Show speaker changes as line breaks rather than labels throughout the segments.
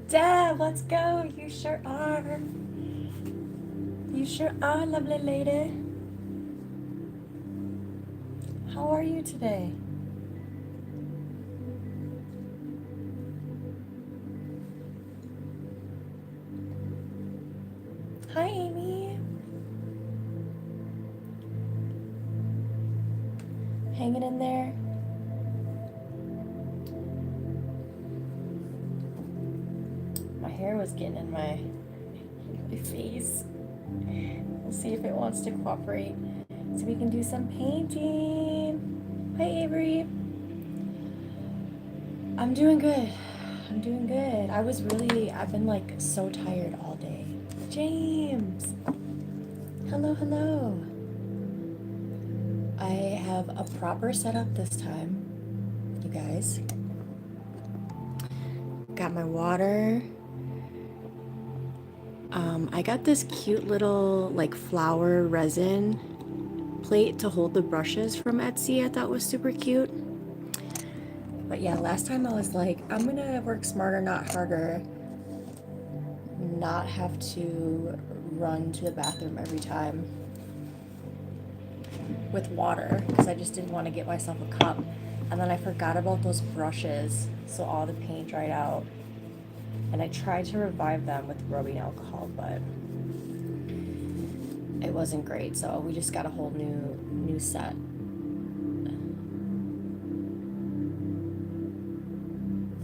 Deb, let's go. You sure are. You sure are, lovely lady. How are you today? Hi, Amy. Hanging in there? My hair was getting in my face. We'll see if it wants to cooperate so we can do some painting. Hi, Avery. I'm doing good. I'm doing good. I've been like so tired all day. James. Hello, hello. I have a proper setup this time, you guys. Got my water. I got this cute little like flower resin plate to hold the brushes from Etsy. I thought was super cute. But yeah, last time I was like, I'm gonna work smarter, not harder. Not have to run to the bathroom every time with water because I just didn't want to get myself a cup. And then I forgot about those brushes, so all the paint dried out. And I tried to revive them with rubbing alcohol, but it wasn't great. So we just got a whole new set.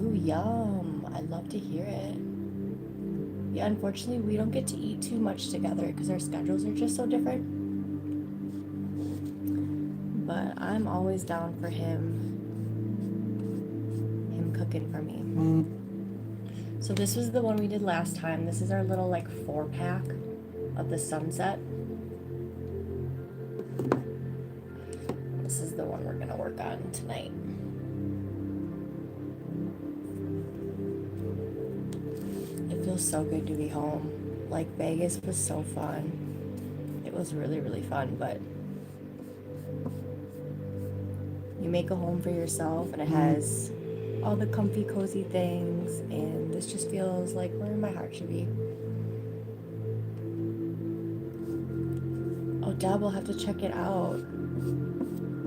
Ooh, yum. I'd love to hear it. Yeah, unfortunately, we don't get to eat too much together because our schedules are just so different. But I'm always down for him cooking for me. So this was the one we did last time. This is our little like 4-pack of the sunset. This is the one we're gonna work on tonight. It feels so good to be home. Like Vegas was so fun. It was really, really fun, but you make a home for yourself and it has all the comfy, cozy things, and this just feels like where my heart should be. Oh, Deb, we'll have to check it out.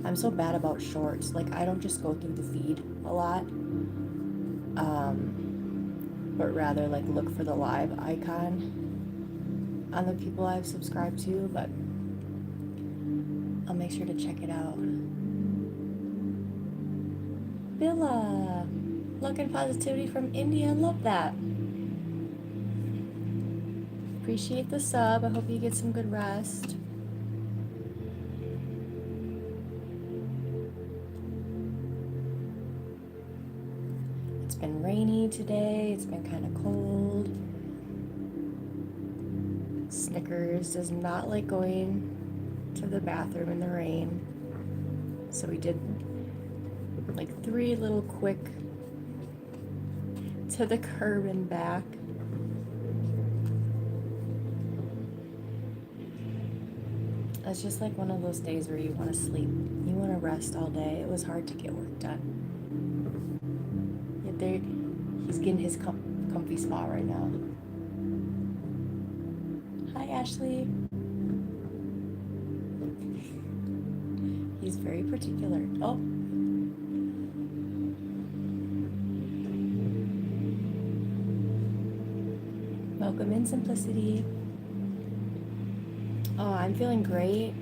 I'm so bad about shorts. Like, I don't just go through the feed a lot, but rather like look for the live icon on the people I've subscribed to, but I'll make sure to check it out. Billa, luck and positivity from India. Love that. Appreciate the sub. I hope you get some good rest. It's been rainy today. It's been kind of cold. Snickers does not like going to the bathroom in the rain. So we did like 3 little quick to the curb and back. It's just like one of those days where you want to sleep. You want to rest all day. It was hard to get work done. Yet there, he's getting his comfy spot right now. Hi, Ashley. He's very particular. Oh. Welcome in, Simplicity. Oh, I'm feeling great.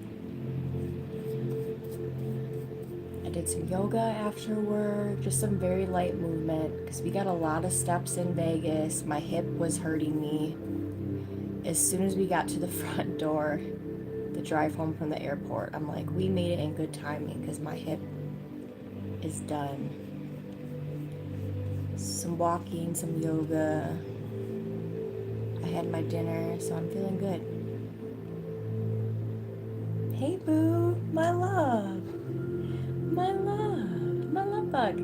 I did some yoga after work, just some very light movement because we got a lot of steps in Vegas. My hip was hurting me. As soon as we got to the front door, the drive home from the airport, I'm like, we made it in good timing because my hip is done. Some walking, some yoga. I had my dinner, so I'm feeling good. Hey boo, my love. My love bug.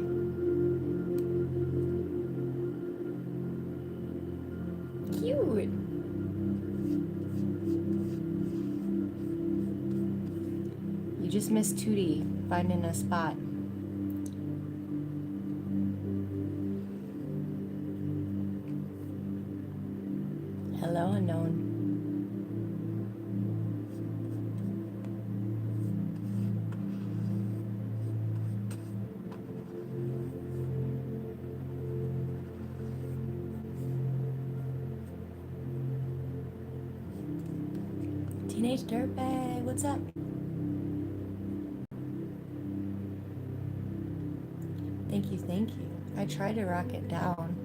There's Miss Tootie finding a spot. Hello, unknown. Teenage Dirtbag, what's up? Thank you, thank you. I tried to rock it down,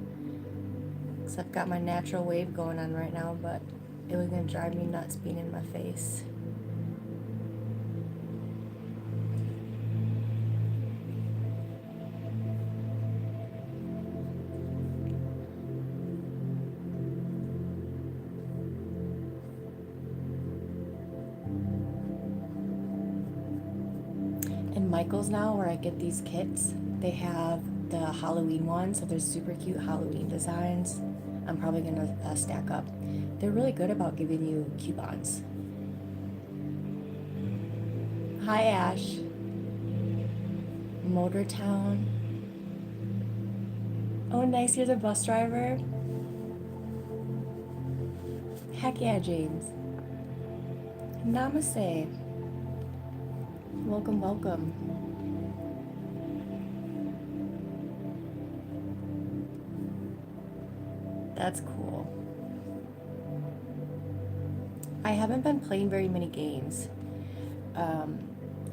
because I've got my natural wave going on right now, but it was going to drive me nuts being in my face. And Michael's now, where I get these kits, they have the Halloween ones, so there's super cute Halloween designs. I'm probably going to stack up. They're really good about giving you coupons. Hi, Ash. Motortown. Oh, nice, you're the bus driver? Heck yeah, James. Namaste. Welcome, welcome. That's cool. I haven't been playing very many games.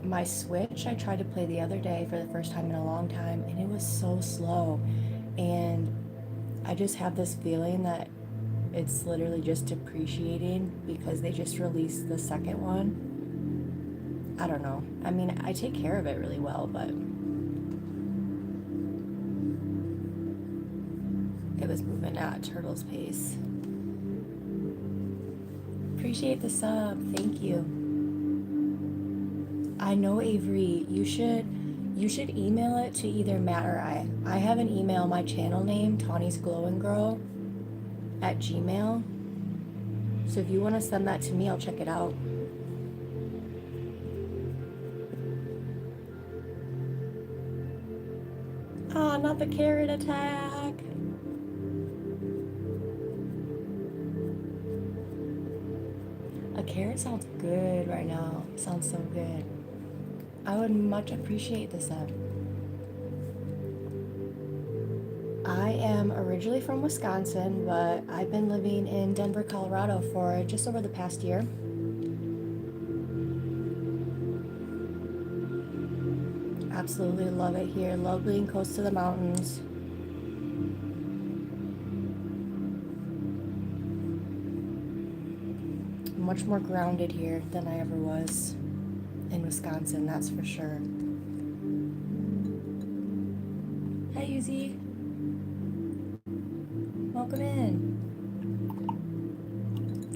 My Switch, I tried to play the other day for the first time in a long time, and it was so slow. And I just have this feeling that it's literally just depreciating because they just released the second one. I don't know. I mean, I take care of it really well, but it was moving at a turtle's pace. Appreciate the sub. Thank you. I know, Avery, you should email it to either Matt or I. I have an email, my channel name, Tawny's Glow and Grow @gmail. So if you want to send that to me, I'll check it out. Ah, not the carrot attack. A carrot sounds good right now. Sounds so good. I would much appreciate the sub. I am originally from Wisconsin, but I've been living in Denver, Colorado for just over the past year. Absolutely love it here. Love being close to the mountains. Much more grounded here than I ever was in Wisconsin, that's for sure. Hi, Yuzi. Welcome in.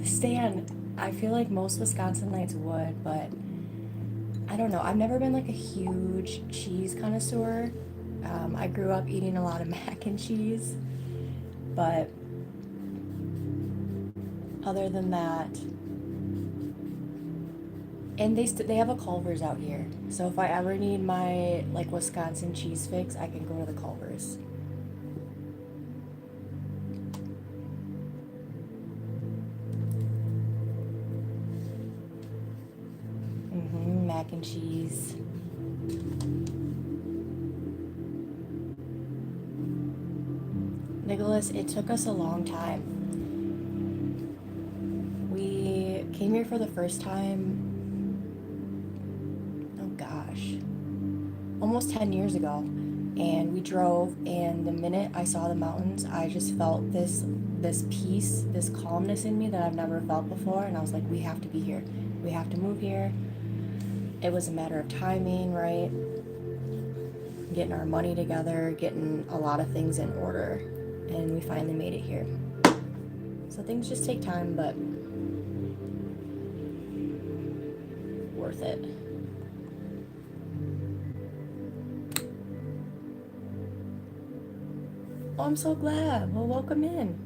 Stan, I feel like most Wisconsinites would, but I don't know. I've never been like a huge cheese connoisseur. I grew up eating a lot of mac and cheese, but other than that, and they have a Culver's out here. So if I ever need my like Wisconsin cheese fix, I can go to the Culver's. Mac and cheese. Nicholas, it took us a long time. We came here for the first time, oh gosh, almost 10 years ago. And we drove, and the minute I saw the mountains, I just felt this peace, this calmness in me that I've never felt before. And I was like, we have to be here. We have to move here. It was a matter of timing, right? Getting our money together, getting a lot of things in order, and we finally made it here. So things just take time, but worth it. Oh, I'm so glad. Well, welcome in.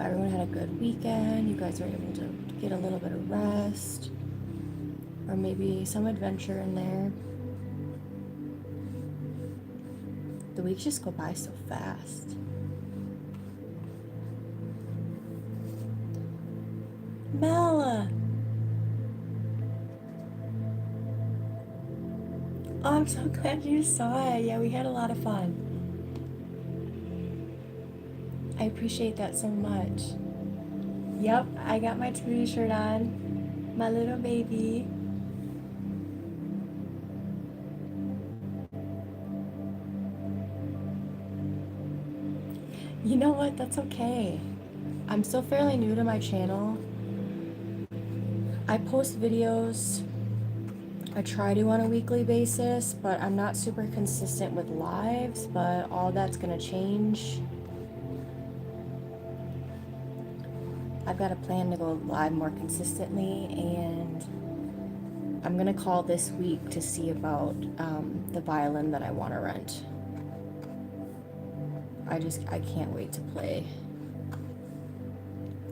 everyone had a good weekend. You guys were able to get a little bit of rest, or maybe some adventure in there. The weeks just go by so fast. Mel! Oh, I'm so glad you saw it. Yeah, we had a lot of fun. I appreciate that so much. Yep, I got my Tootie shirt on. My little baby. You know what? That's okay. I'm still fairly new to my channel. I post videos. I try to on a weekly basis, but I'm not super consistent with lives, but all that's gonna change. I've got a plan to go live more consistently, and I'm gonna call this week to see about the violin that I want to rent. I can't wait to play.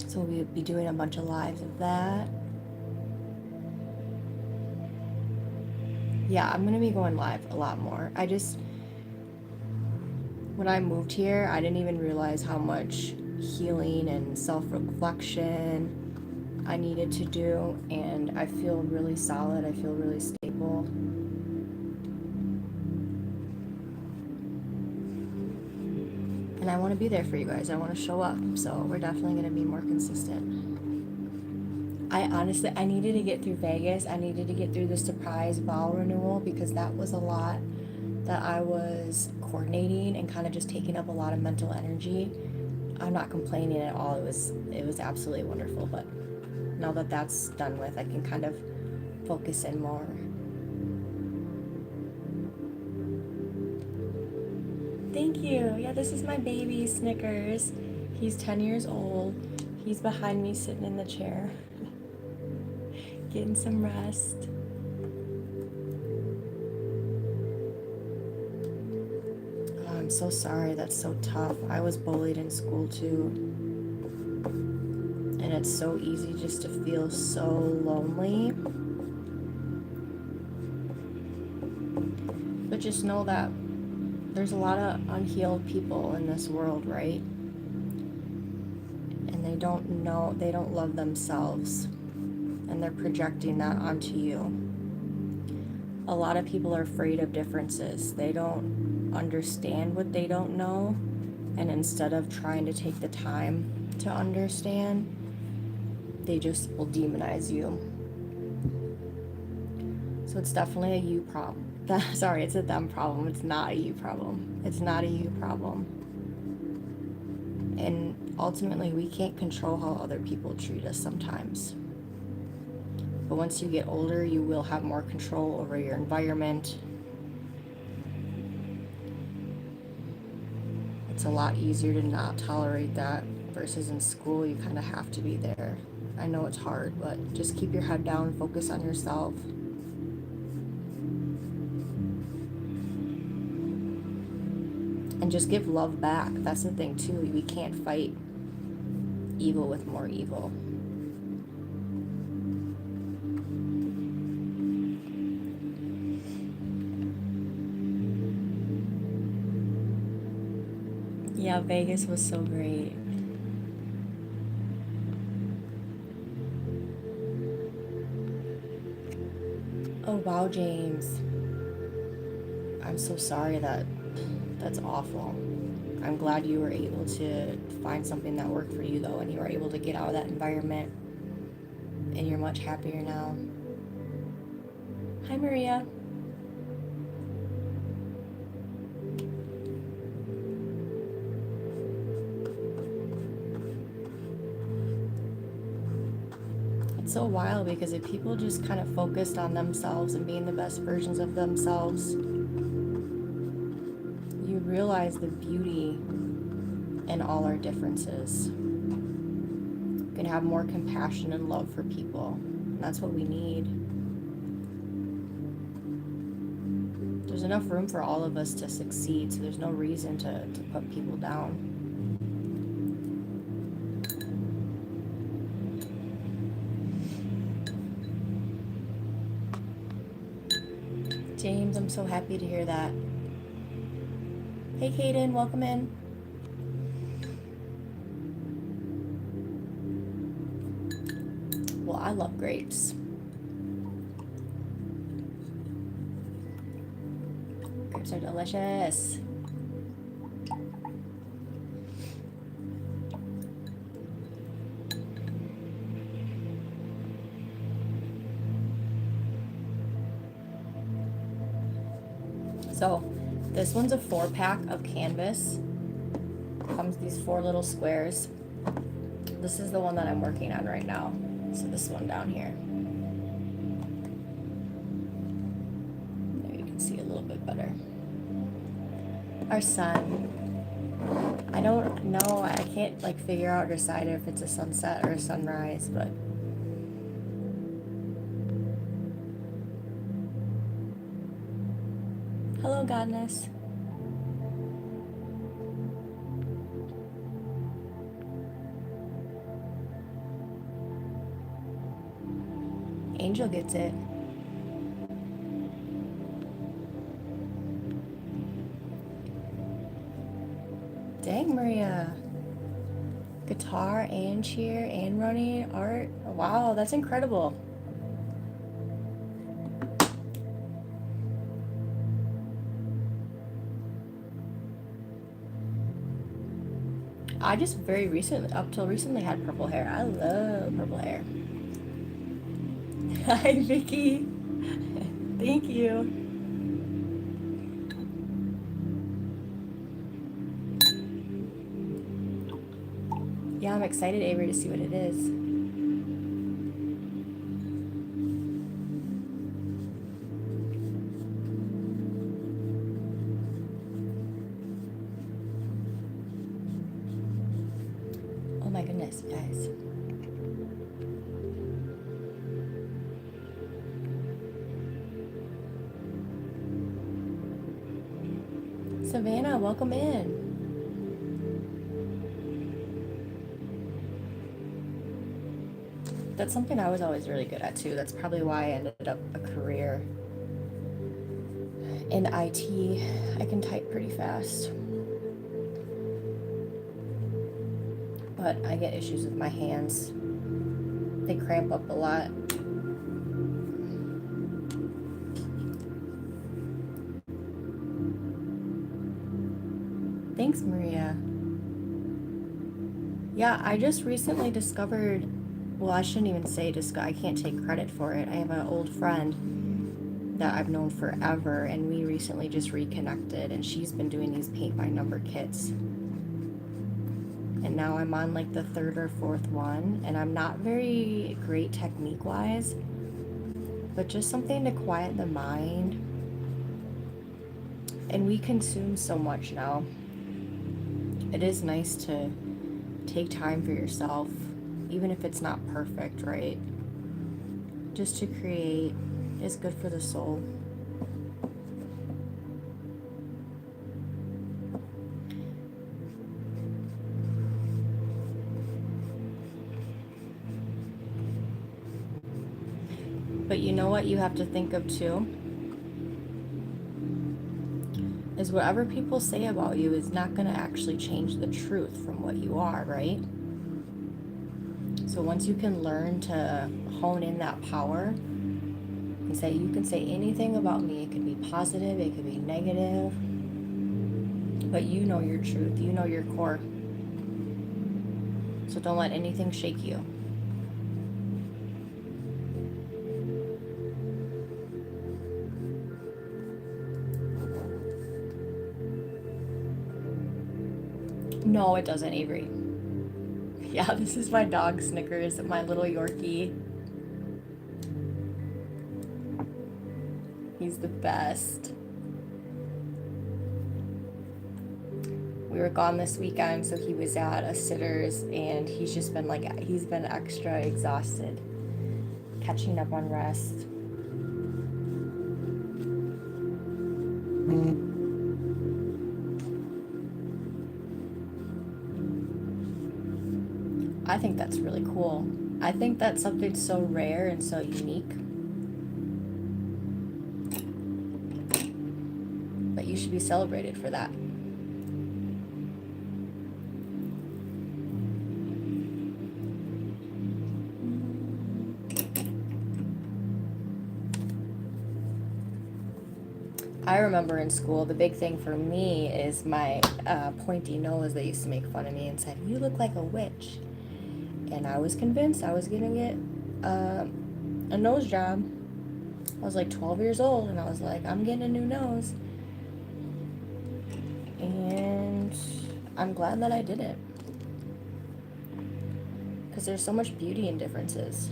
So we'll be doing a bunch of lives of that. Yeah, I'm gonna be going live a lot more. When I moved here, I didn't even realize how much healing and self-reflection I needed to do, and I feel really solid. I feel really stable. And I want to be there for you guys. I want to show up. So we're definitely going to be more consistent. I needed to get through Vegas. I needed to get through the surprise vow renewal, because that was a lot that I was coordinating and kind of just taking up a lot of mental energy. I'm not complaining at all. It was absolutely wonderful. But now that that's done with, I can kind of focus in more. Thank you. Yeah, this is my baby, Snickers. He's 10 years old. He's behind me sitting in the chair, getting some rest. Oh, I'm so sorry. That's so tough. I was bullied in school too. And it's so easy just to feel so lonely. But just know that there's a lot of unhealed people in this world, right? And they don't love themselves, and they're projecting that onto you. A lot of people are afraid of differences. They don't understand what they don't know, and instead of trying to take the time to understand, they just will demonize you. So it's definitely a you problem. Sorry, it's a them problem. It's not a you problem. It's not a you problem. And ultimately, we can't control how other people treat us sometimes. But once you get older, you will have more control over your environment. It's a lot easier to not tolerate that versus in school, you kind of have to be there. I know it's hard, but just keep your head down, focus on yourself. And just give love back. That's the thing too. We can't fight evil with more evil. Yeah, Vegas was so great. Oh wow, James. I'm so sorry that's awful. I'm glad you were able to find something that worked for you though, and you were able to get out of that environment, and you're much happier now. Hi, Maria. It's so wild, because if people just kind of focused on themselves and being the best versions of themselves, you realize the beauty in all our differences. You can have more compassion and love for people. And that's what we need. There's enough room for all of us to succeed, so there's no reason to put people down. James, I'm so happy to hear that. Hey, Kaden, welcome in. Well, I love grapes. Grapes are delicious. So, this one's a 4-pack of canvas. Comes these 4 little squares. This is the one that I'm working on right now. So this one down here. There you can see a little bit better. Our sun. I don't know, I can't like figure out or decide if it's a sunset or a sunrise, but hello, Godness. Angel gets it. Dang, Maria. Guitar and cheer and running art. Wow, that's incredible. I just very recently, up till recently, had purple hair. I love purple hair. Hi, Vicky. Thank you. Yeah, I'm excited, Avery, to see what it is. Oh my goodness, guys. Savannah, welcome in. That's something I was always really good at too. That's probably why I ended up a career in IT. I can type pretty fast. But I get issues with my hands. They cramp up a lot. Thanks, Maria. Yeah, I just recently discovered, well, I shouldn't even say I can't take credit for it. I have an old friend that I've known forever, and we recently just reconnected, and she's been doing these paint by number kits. And now I'm on like the 3rd or 4th one, and I'm not very great technique-wise, but just something to quiet the mind. And we consume so much now. It is nice to take time for yourself, even if it's not perfect, right? Just to create is good for the soul. But you know what you have to think of too? Is whatever people say about you is not going to actually change the truth from what you are, right? So once you can learn to hone in that power and say, you can say anything about me. It could be positive, it could be negative, but you know your truth, you know your core. So don't let anything shake you. No, it doesn't, Avery. Yeah, this is my dog Snickers, my little Yorkie. He's the best. We were gone this weekend, so he was at a sitter's, and he's just been like, he's been extra exhausted, catching up on rest. I think that's really cool. I think that's something so rare and so unique. but you should be celebrated for that. I remember in school, the big thing for me is my pointy nose. They used to make fun of me and said, "You look like a witch." And I was convinced I was going to get a nose job. I was like 12 years old, and I was like, I'm getting a new nose. And I'm glad that I didn't. Because there's so much beauty in differences.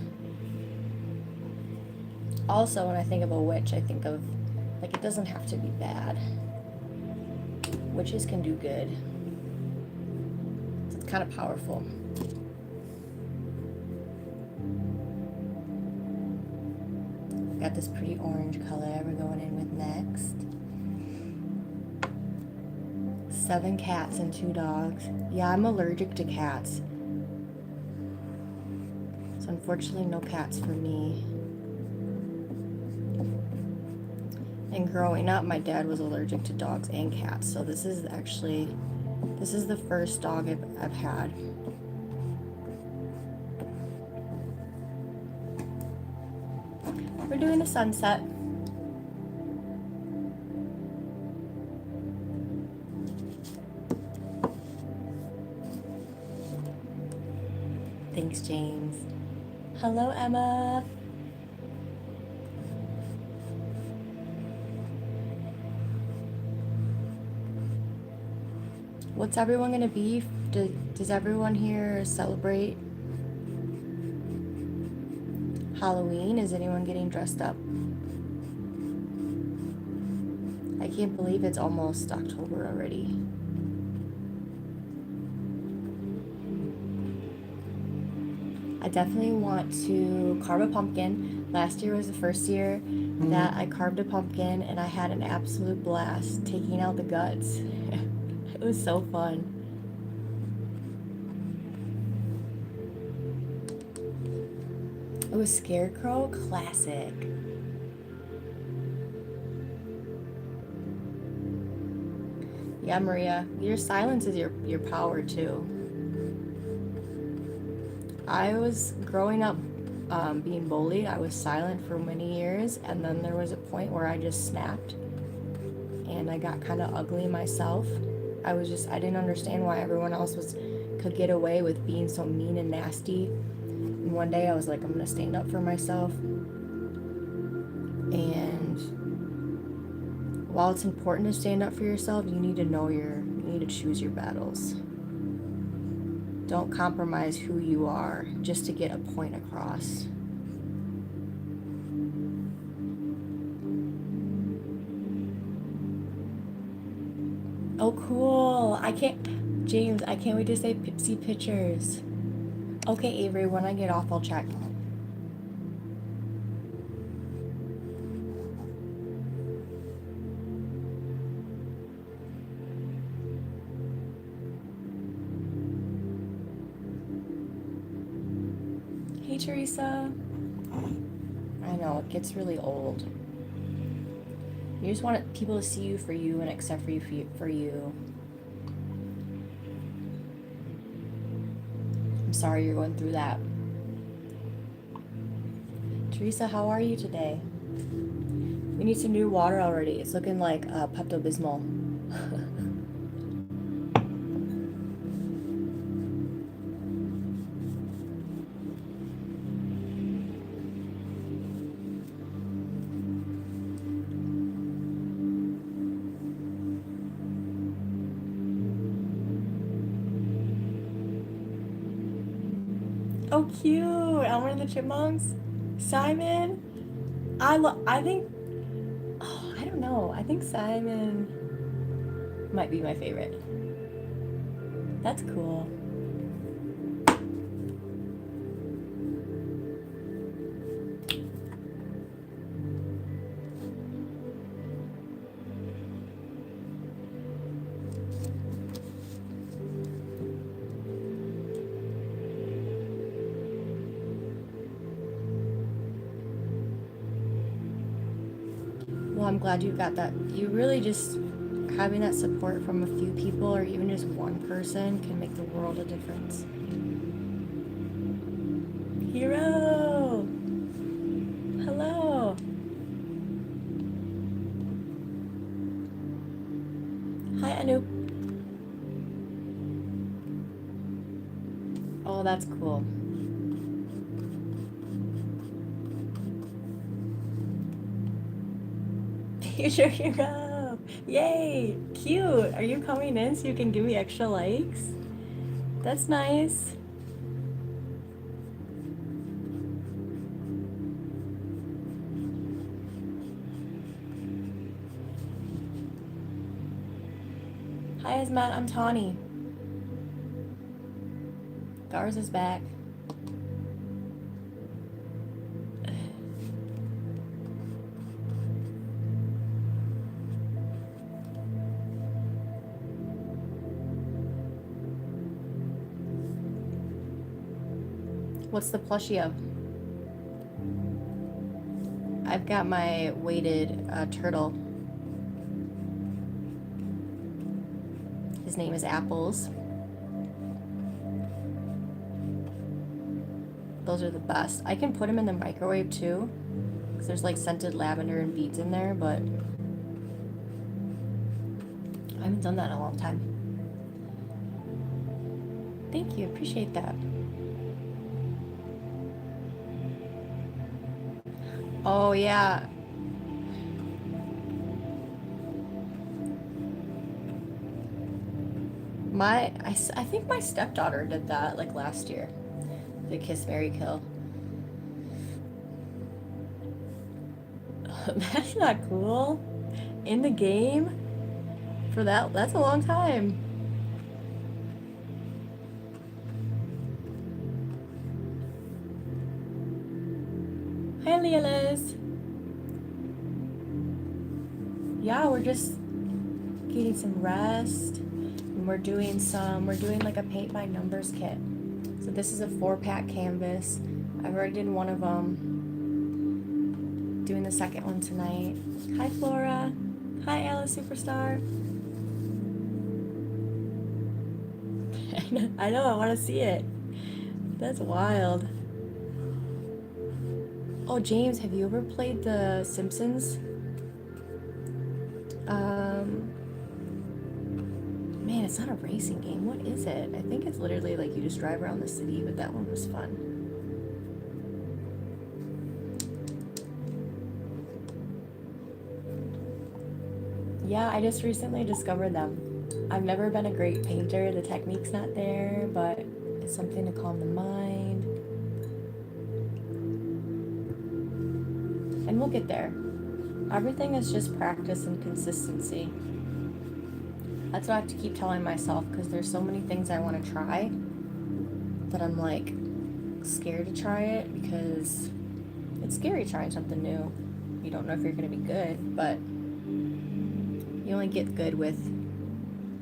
Also, when I think of a witch, I think of, like, it doesn't have to be bad. Witches can do good. It's kind of powerful. Got this pretty orange color we're going in with next. 7 cats and 2 dogs. Yeah, I'm allergic to cats. So unfortunately, no cats for me. And growing up, my dad was allergic to dogs and cats. So this is the first dog I've had. We're doing a sunset. Thanks, James. Hello, Emma. What's everyone gonna be? Does everyone here celebrate Halloween? Is anyone getting dressed up? I can't believe it's almost October already. I definitely want to carve a pumpkin. Last year was the first year that I carved a pumpkin, and I had an absolute blast taking out the guts. It was so fun. It was Scarecrow Classic. Yeah, Maria, your silence is your power too. I was growing up being bullied. I was silent for many years, and then there was a point where I just snapped and I got kind of ugly myself. I didn't understand why everyone else could get away with being so mean and nasty. And one day I was like, I'm gonna stand up for myself. And while it's important to stand up for yourself, you need to choose your battles. Don't compromise who you are just to get a point across. Oh, cool. James, I can't wait to see pictures. Okay, Avery, when I get off, I'll check. Hey, Teresa. I know, it gets really old. You just want people to see you for you and accept for you. I'm sorry you're going through that. Teresa, how are you today? We need some new water already. It's looking like Pepto-Bismol. Oh, cute. Elmer and the Chipmunks. Simon. I think, oh, I don't know. I think Simon might be my favorite. That's cool. Well, I'm glad you got that. You really just having that support from a few people or even just one person can make the world a difference. Hero! Hello! Hi, Anu. Oh, that's cool. Future hero! Yay! Cute! Are you coming in so you can give me extra likes? That's nice. Hi, Ismat. I'm Tawny. Garz is back. What's the plushie of? I've got my weighted turtle. His name is Apples. Those are the best. I can put him in the microwave too, because there's like scented lavender and beads in there, but I haven't done that in a long time. Thank you, appreciate that. Oh yeah. I think my stepdaughter did that like last year. The Kiss, Marry, Kill. That's not cool. In the game? For that's a long time. Hi, Leolis. Yeah, we're just getting some rest. And we're doing like a paint by numbers kit. So this is a 4-pack canvas. I've already did one of them. Doing the second one tonight. Hi, Flora. Hi, Alice Superstar. I know, I want to see it. That's wild. Oh, James, have you ever played The Simpsons? Man, it's not a racing game. What is it? I think it's literally like you just drive around the city, but that one was fun. Yeah, I just recently discovered them. I've never been a great painter. The technique's not there, but it's something to calm the mind. And we'll get there. Everything is just practice and consistency. That's what I have to keep telling myself, because there's so many things I want to try that I'm like scared to try it, because it's scary trying something new. You don't know if you're going to be good, but you only get good with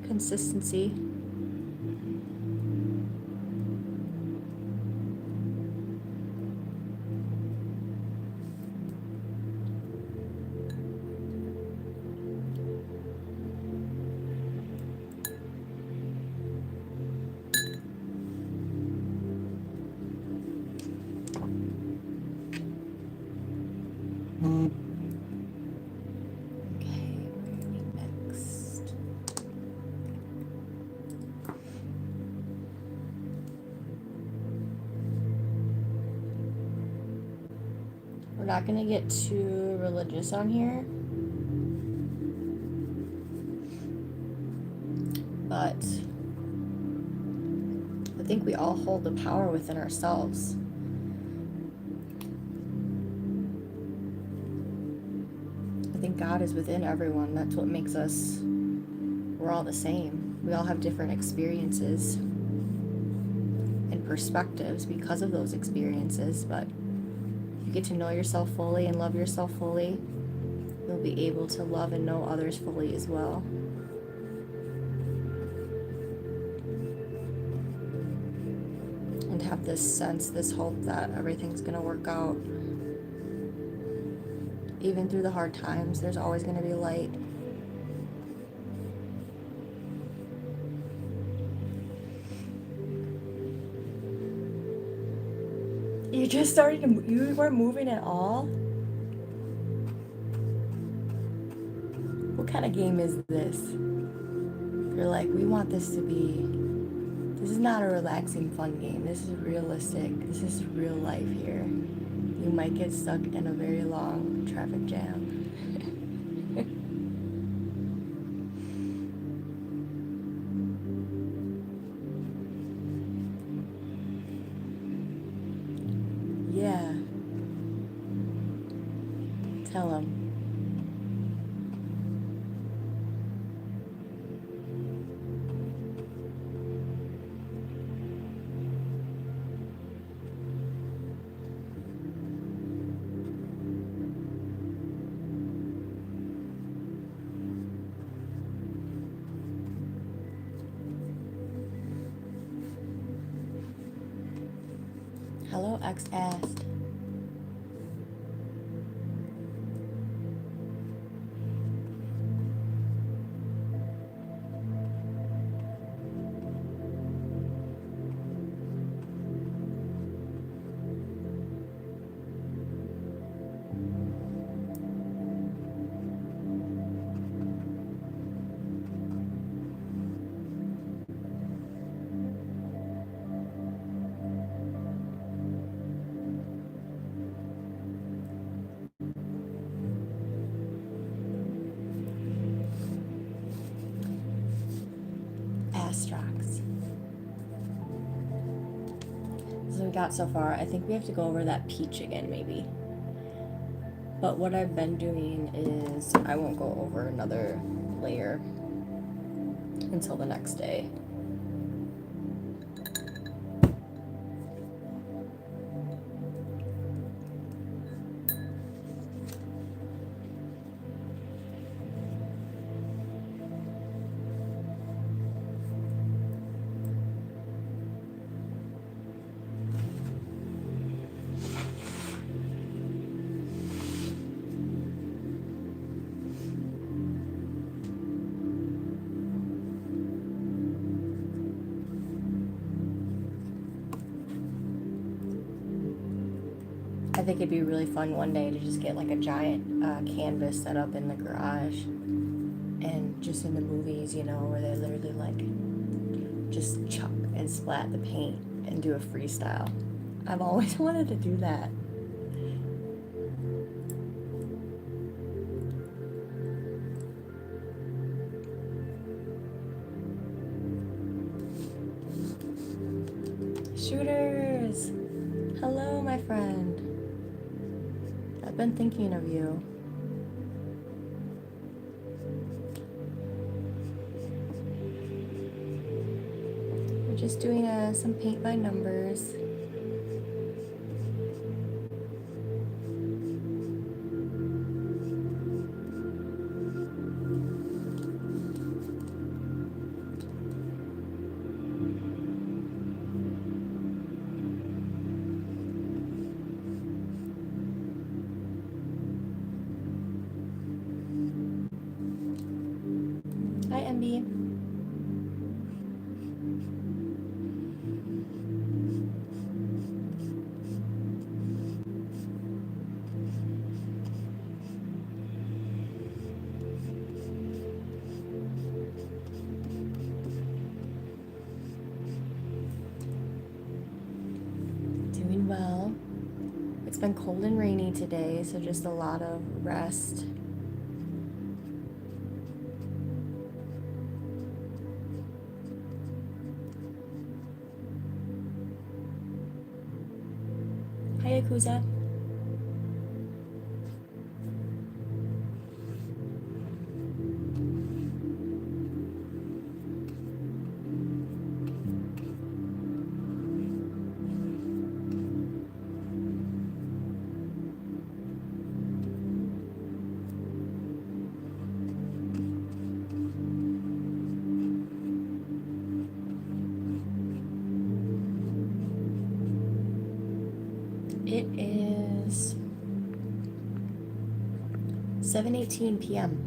consistency. We're not going to get too religious on here, but I think we all hold the power within ourselves. I think God is within everyone. That's what makes us, we're all the same. We all have different experiences and perspectives because of those experiences, but if you get to know yourself fully and love yourself fully, you'll be able to love and know others fully as well. And have this sense, this hope that everything's going to work out. Even through the hard times, there's always going to be light. you just started to, you weren't moving at all? What kind of game is this? You're like, we want this to be, this is not a relaxing fun game. This is realistic. This is real life here. You might get stuck in a very long traffic jam. Yeah. Tell him. Hello, X asked. Astrox. So we got so far. I think we have to go over that peach again, maybe. But what I've been doing is I won't go over another layer until the next day. I think it'd be really fun one day to just get like a giant canvas set up in the garage, and just in the movies, you know, where they literally like just chuck and splat the paint and do a freestyle. I've always wanted to do that. Shooters! Hello, my friend. I've been thinking of you. We're just doing some paint by numbers. Hi, MB. Doing well. It's been cold and rainy today, so just a lot of rest. Hi, Yakuza. It is 7:18 p.m.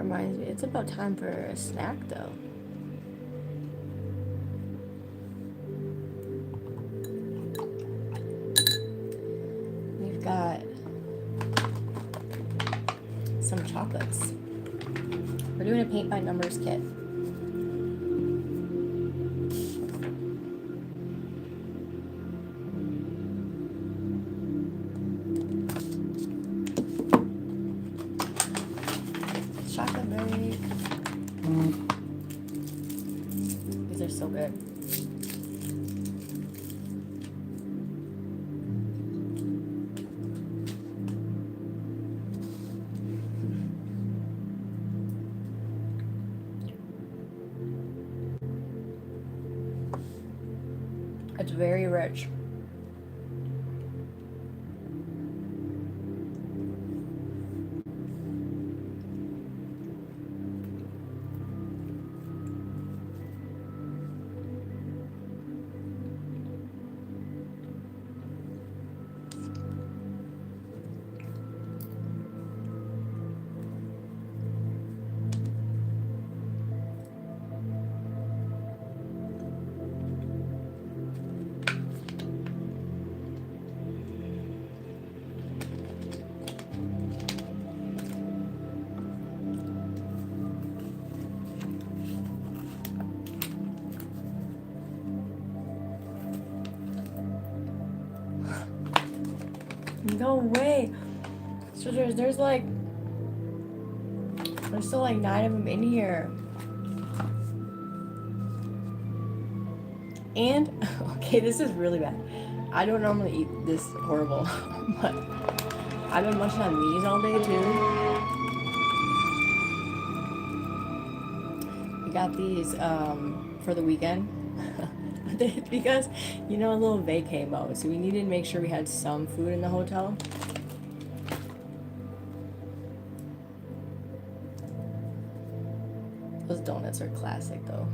reminds me, it's about time for a snack though. We've got some chocolates. We're doing a paint by numbers kit. Chocolate break. These are so good. It's very rich. No way. So there's still like 9 of them in here. And okay, this is really bad. I don't normally eat this horrible, but I've been munching on these all day too. We got these for the weekend. Because, you know, a little vacay mode, so we needed to make sure we had some food in the hotel. Those donuts are classic though.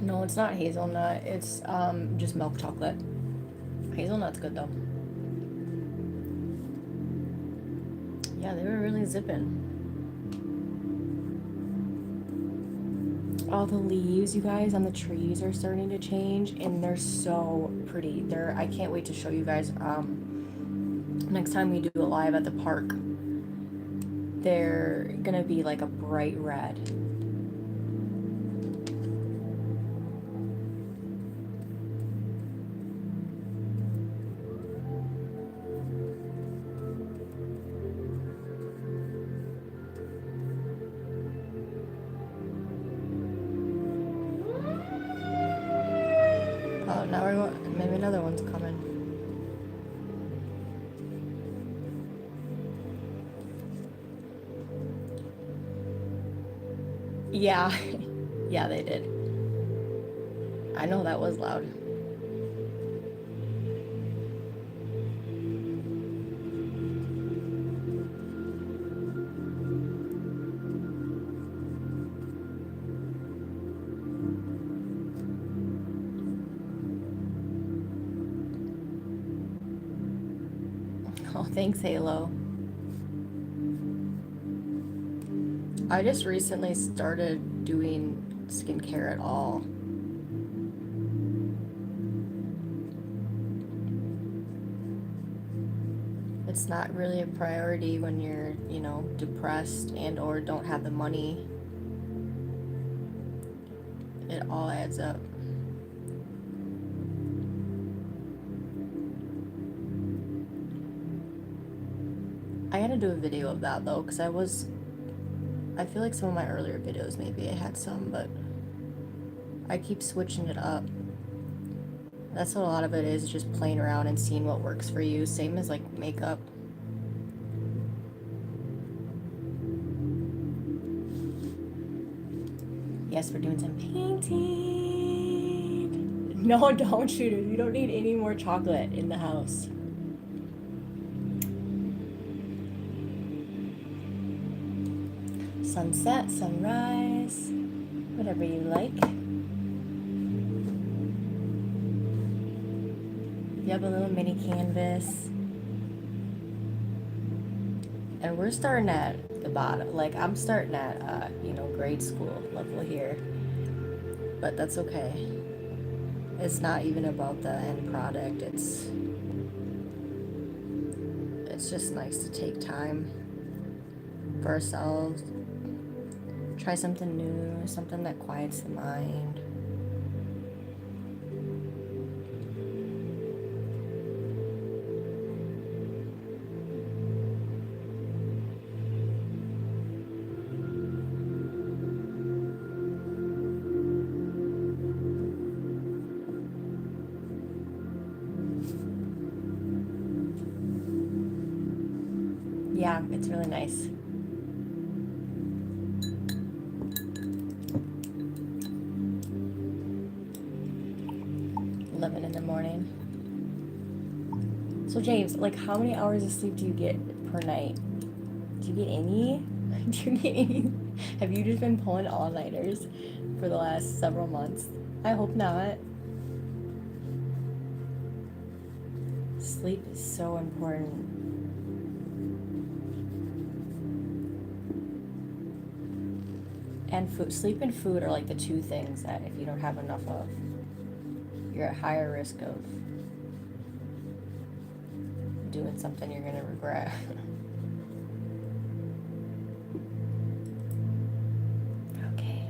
No, it's not hazelnut, it's just milk chocolate. Hazelnut's good though. Yeah, they were really zipping. All the leaves, you guys, on the trees are starting to change, and they're so pretty. I can't wait to show you guys next time we do a live at the park. They're gonna be like a bright red. Oh, now we're going, maybe another one's coming. Yeah, yeah, they did. I know that was loud. Oh, thanks, Halo. I just recently started doing skincare at all. It's not really a priority when you're, you know, depressed and or don't have the money. It all adds up. I gotta do a video of that though, because I feel like some of my earlier videos maybe I had some, but I keep switching it up. That's what a lot of it is, just playing around and seeing what works for you. Same as like makeup. Yes, we're doing some painting. No, don't shoot it. You don't need any more chocolate in the house. Sunset, sunrise, whatever you like. You have a little mini canvas. And we're starting at the bottom. Like, I'm starting at, grade school level here. But that's okay. It's not even about the end product. It's just nice to take time for ourselves. Try something new, something that quiets the mind. Yeah, it's really nice. Eleven in the morning. So James, like, how many hours of sleep do you get per night? Do you get any? Do you get any? Have you just been pulling all-nighters for the last several months? I hope not. Sleep is so important. And sleep and food are like the two things that if you don't have enough of, you're at higher risk of doing something you're gonna regret. Okay.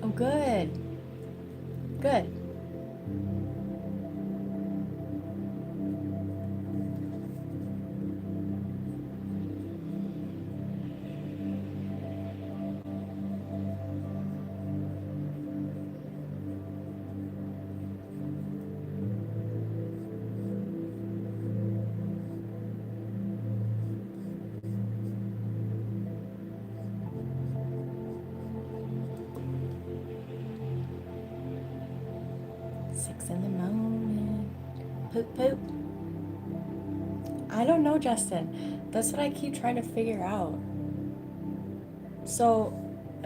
Oh, good. Good. Six in the morning. Poop, poop. I don't know, Justin. That's what I keep trying to figure out. So,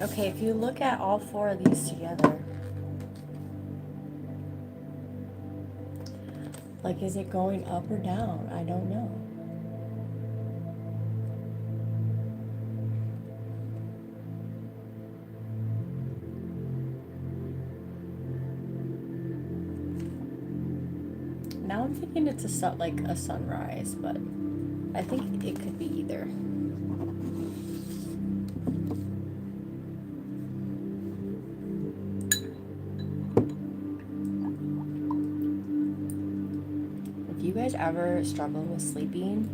okay, if you look at all four of these together, like, is it going up or down? I don't know. Now I'm thinking it's like a sunrise, but I think it could be either. If you guys ever struggle with sleeping,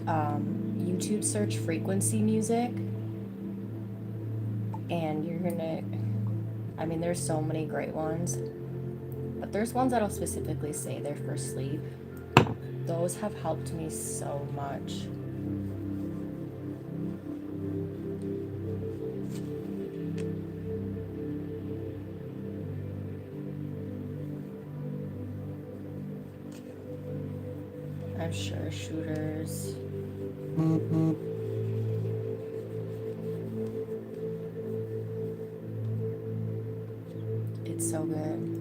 YouTube search frequency music, and you're gonna, I mean, there's so many great ones, but there's ones that'll specifically say they're for sleep. Those have helped me so much. I'm sure shooters. It's so good.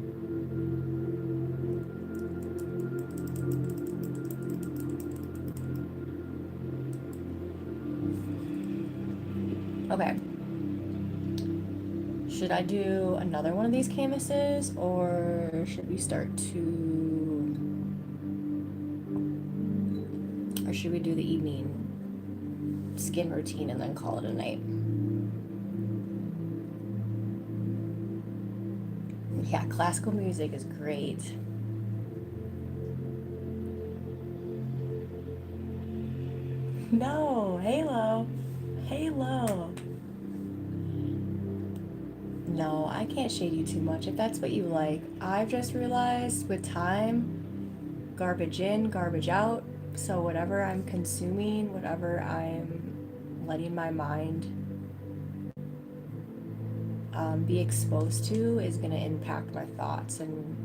Okay. Should I do another one of these canvases, or should we start to, or should we do the evening skin routine and then call it a night? Yeah, classical music is great. No, Halo. Halo. No, I can't shade you too much if that's what you like. I've just realized with time, garbage in, garbage out. So whatever I'm consuming, whatever I'm letting my mind be exposed to is going to impact my thoughts. And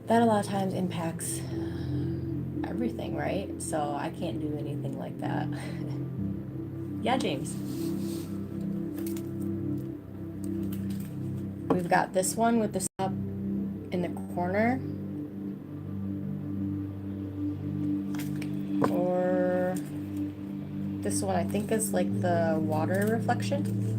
that a lot of times impacts everything, right? So I can't do anything like that. Yeah, James. We've got this one with the up in the corner, this one I think is like the water reflection.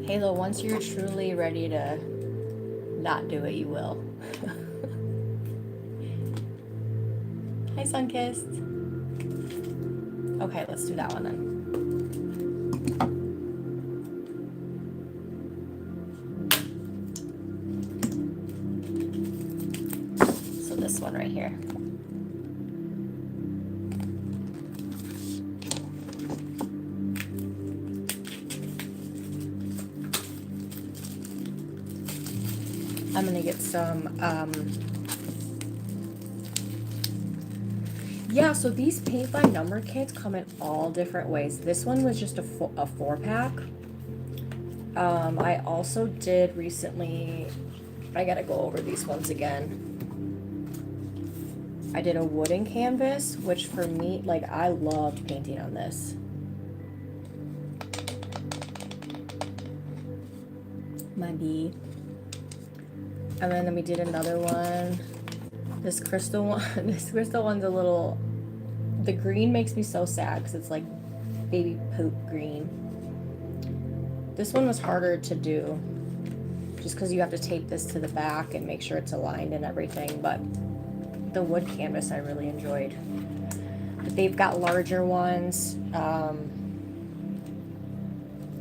Halo, once you're truly ready to not do it, you will. Hi, Sunkissed. Okay, let's do that one then. So this one right here. I'm gonna get some, yeah, so these paint by number kits come in all different ways. This one was just a 4-pack. I also did recently, I gotta go over these ones again. I did a wooden canvas, which for me, like, I loved painting on this. My bee. And then we did another one. This crystal one, this crystal one's a little, the green makes me so sad because it's like baby poop green. This one was harder to do just because you have to tape this to the back and make sure it's aligned and everything, but the wood canvas I really enjoyed. But they've got larger ones, I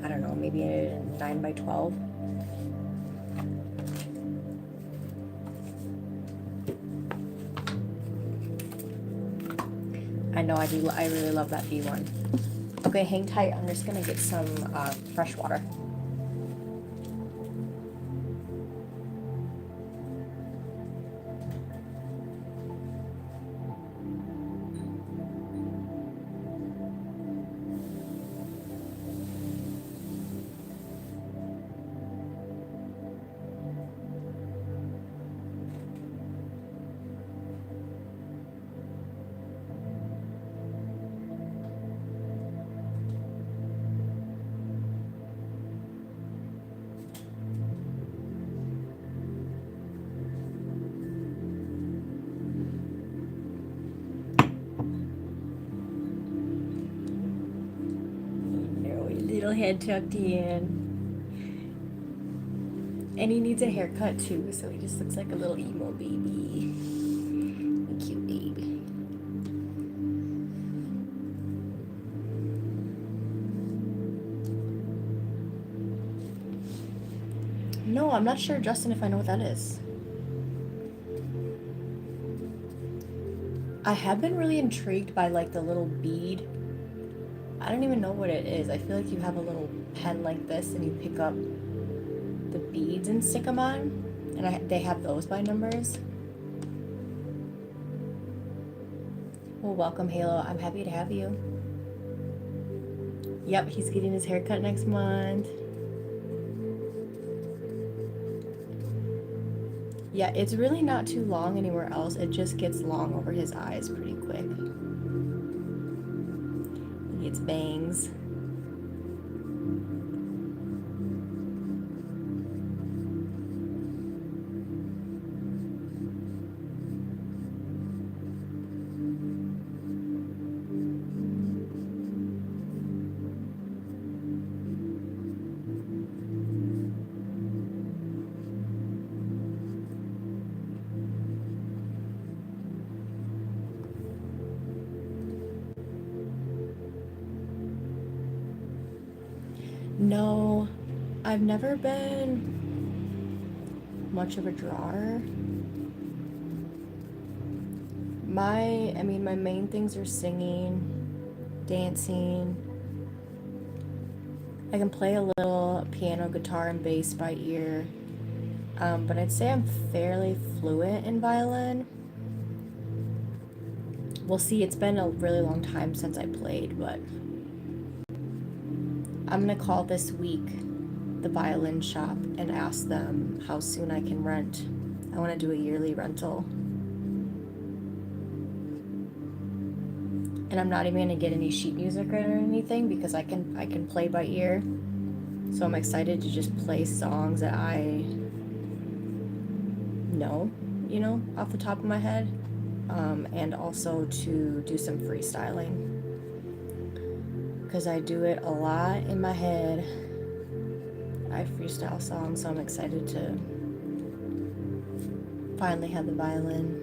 don't know, maybe a 9x12. I know I do. I really love that bee one. Okay, hang tight. I'm just gonna get some fresh water. Little head tucked in. And he needs a haircut too, so he just looks like a little emo baby. A cute baby. No, I'm not sure, Justin, if I know what that is. I have been really intrigued by like the little bead. I don't even know what it is. I feel like you have a little pen like this and you pick up the beads and stick them on. And they have those by numbers. Well, welcome, Halo. I'm happy to have you. Yep, he's getting his haircut next month. Yeah, it's really not too long anywhere else. It just gets long over his eyes pretty quick. He gets bangs. No, I've never been much of a drawer. My main things are singing, dancing. I can play a little piano, guitar, and bass by ear. But I'd say I'm fairly fluent in violin. We'll see, it's been a really long time since I played, but I'm gonna call this week the violin shop and ask them how soon I can rent. I want to do a yearly rental. And I'm not even gonna get any sheet music or anything because I can play by ear. So I'm excited to just play songs that I know, off the top of my head, and also to do some freestyling because I do it a lot in my head. I freestyle songs, so I'm excited to finally have the violin.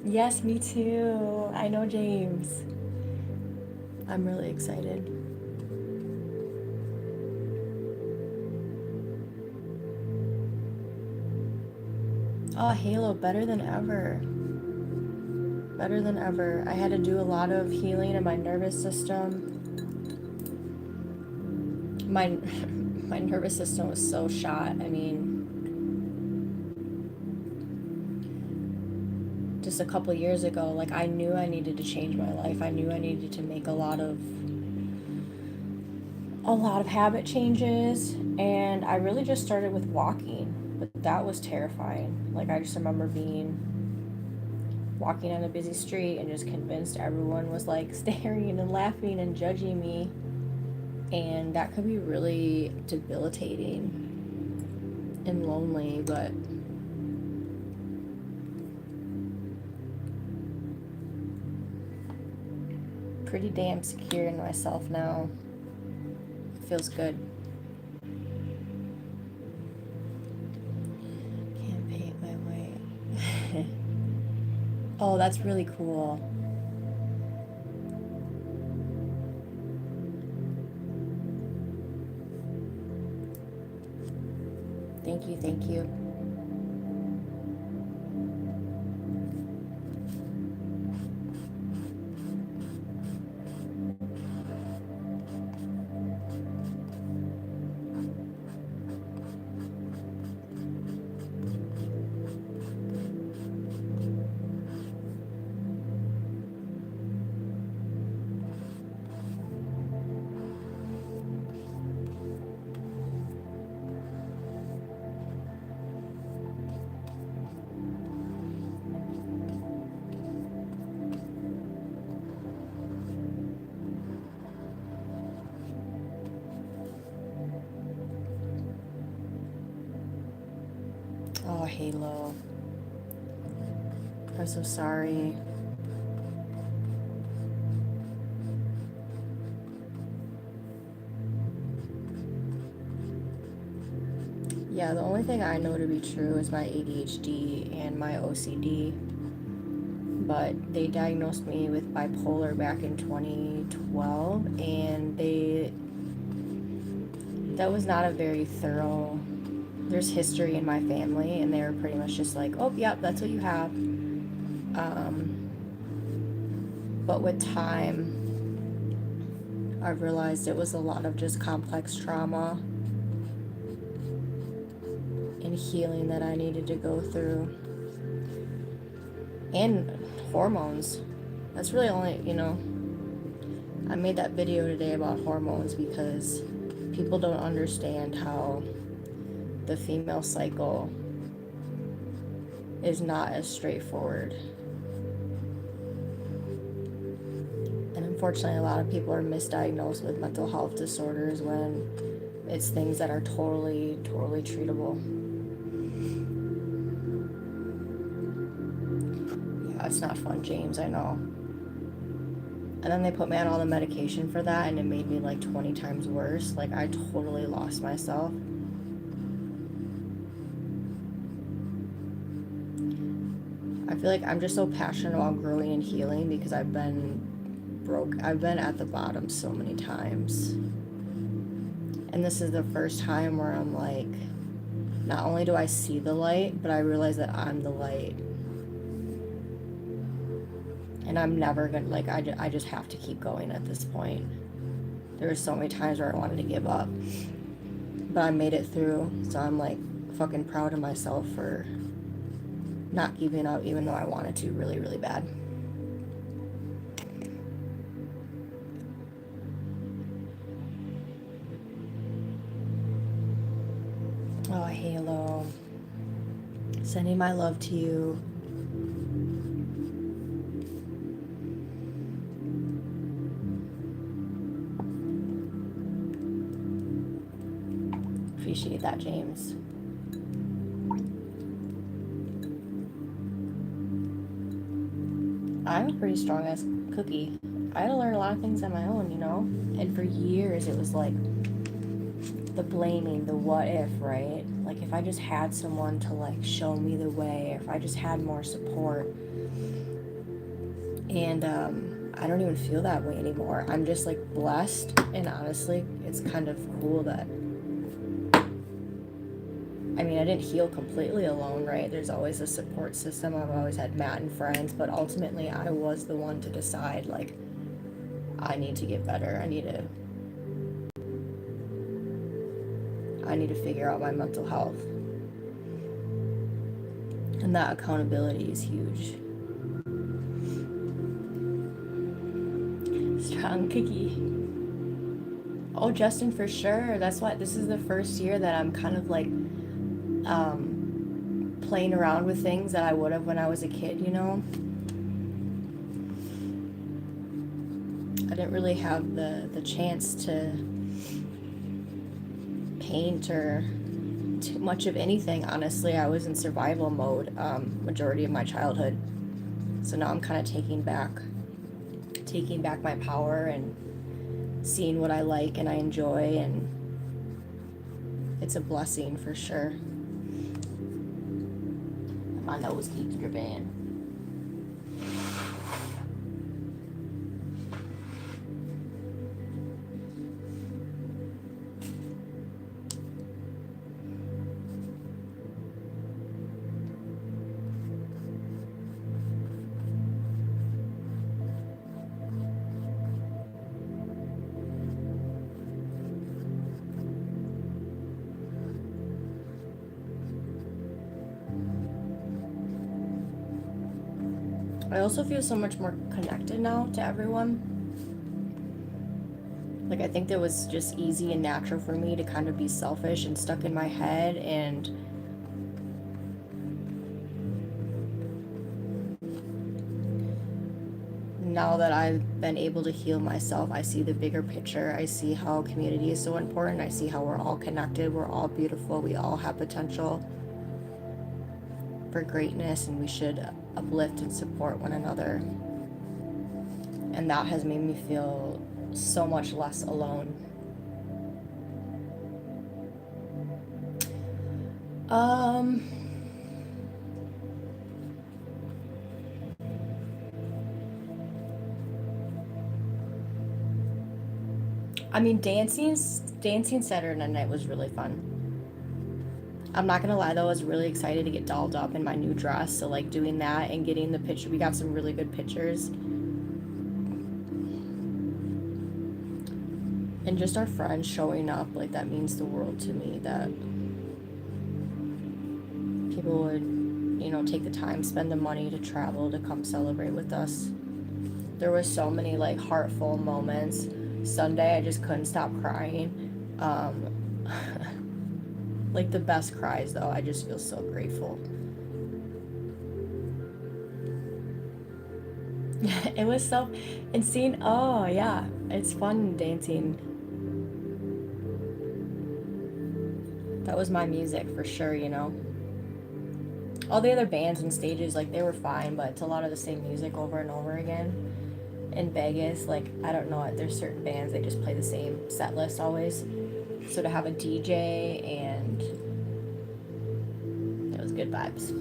Yes, me too. I know, James. I'm really excited. Oh, Halo, better than ever. Better than ever. I had to do a lot of healing in my nervous system. My my nervous system was so shot. I mean, just a couple years ago, like I knew I needed to change my life. I knew I needed to make a lot of habit changes, and I really just started with walking, but that was terrifying. Like I just remember walking on a busy street and just convinced everyone was like staring and laughing and judging me, and that could be really debilitating and lonely, but pretty damn secure in myself now. It feels good. Can't paint my way. Oh, that's really cool. Thank you, thank you. Oh, Halo. I'm so sorry. Yeah, the only thing I know to be true is my ADHD and my OCD. But they diagnosed me with bipolar back in 2012, and that was not a very thorough. There's history in my family, and they were pretty much just like, oh, yep, that's what you have. But with time, I realized it was a lot of just complex trauma and healing that I needed to go through. And hormones. That's really only, I made that video today about hormones because people don't understand how the female cycle is not as straightforward. And unfortunately, a lot of people are misdiagnosed with mental health disorders when it's things that are totally, totally treatable. Yeah, it's not fun, James, I know. And then they put me on all the medication for that, and it made me like 20 times worse. Like, I totally lost myself. I feel like I'm just so passionate about growing and healing because I've been at the bottom so many times. And this is the first time where I'm like, not only do I see the light, but I realize that I'm the light. And I'm never gonna, like, I just have to keep going at this point. There were so many times where I wanted to give up, but I made it through, so I'm like fucking proud of myself for not giving up even though I wanted to really, really bad. Oh, Halo. Sending my love to you. Appreciate that, James. I'm a pretty strong ass cookie. I had to learn a lot of things on my own, you know? And for years it was like the blaming, the what if, right? Like if I just had someone to like show me the way, if I just had more support. And I don't even feel that way anymore. I'm just like blessed, and honestly, it's kind of cool that, I mean, I didn't heal completely alone, right? There's always a support system. I've always had Matt and friends, but ultimately I was the one to decide, like, I need to get better. I need to figure out my mental health. And that accountability is huge. Strong cookie. Oh, Justin, for sure. That's why this is the first year that I'm kind of like playing around with things that I would have when I was a kid, you know? I didn't really have the chance to paint or too much of anything, honestly. I was in survival mode majority of my childhood. So now I'm kind of taking back my power and seeing what I like and I enjoy, and it's a blessing for sure. My nose keeps dripping. I also feel so much more connected now to everyone. Like, I think that was just easy and natural for me to kind of be selfish and stuck in my head, and now that I've been able to heal myself, I see the bigger picture. I see how community is so important. I see how we're all connected, we're all beautiful, we all have potential for greatness, and we should uplift and support one another. And that has made me feel so much less alone. I mean, dancing Saturday night was really fun. I'm not gonna lie though, I was really excited to get dolled up in my new dress. So like doing that and getting the picture, we got some really good pictures. And just our friends showing up, like that means the world to me, that people would, you know, take the time, spend the money to travel to come celebrate with us. There were so many like heartful moments. Sunday I just couldn't stop crying. Like the best cries though. I just feel so grateful. It was so, and seeing, oh yeah, it's fun dancing. That was my music for sure, you know. All the other bands and stages, like they were fine, but it's a lot of the same music over and over again. In Vegas, like I don't know, there's certain bands they just play the same set list always. So to have a DJ, and it was good vibes.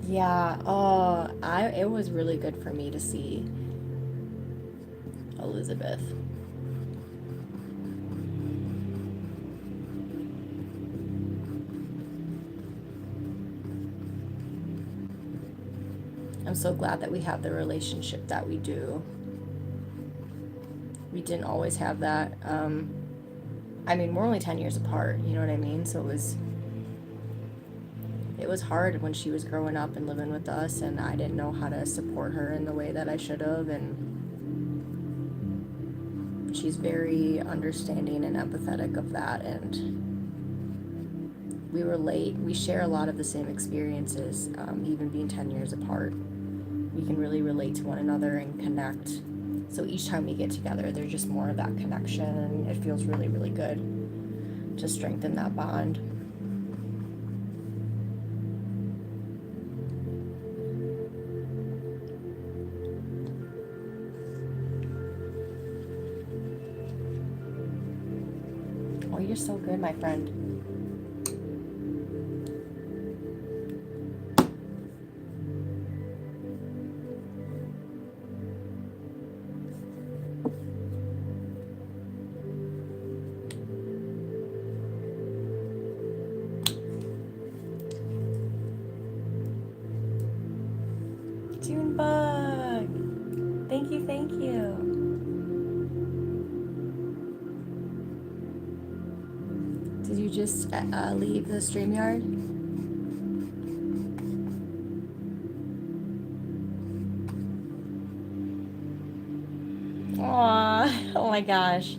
Yeah, oh, it was really good for me to see Elizabeth. I'm so glad that we have the relationship that we do. We didn't always have that. I mean, we're only 10 years apart, you know what I mean? So it was hard when she was growing up and living with us, and I didn't know how to support her in the way that I should have. And she's very understanding and empathetic of that, and we relate. We share a lot of the same experiences, even being 10 years apart. We can really relate to one another and connect. So each time we get together, there's just more of that connection, and it feels really, really good to strengthen that bond. Oh, you're so good, my friend. Junebug! Thank you, thank you. Did you just leave the StreamYard? Aw, oh my gosh.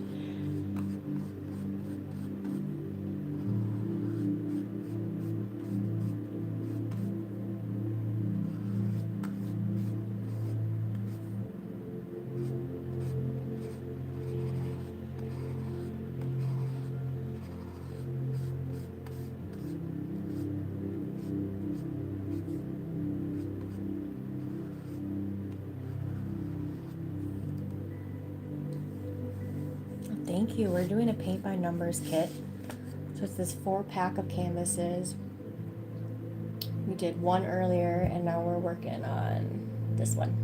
Thank you. We're doing a paint by numbers kit. So it's this 4-pack of canvases. We did one earlier, and now we're working on this one.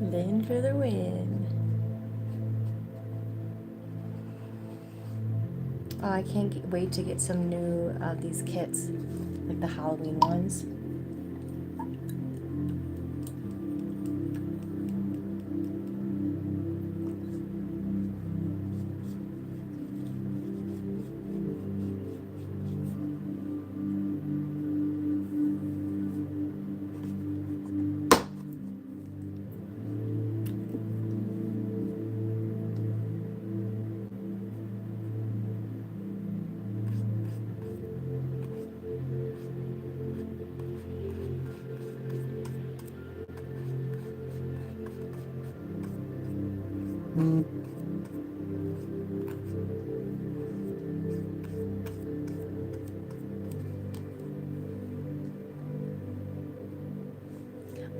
Lynn for the win. Oh, I can't wait to get some new these kits, like the Halloween ones.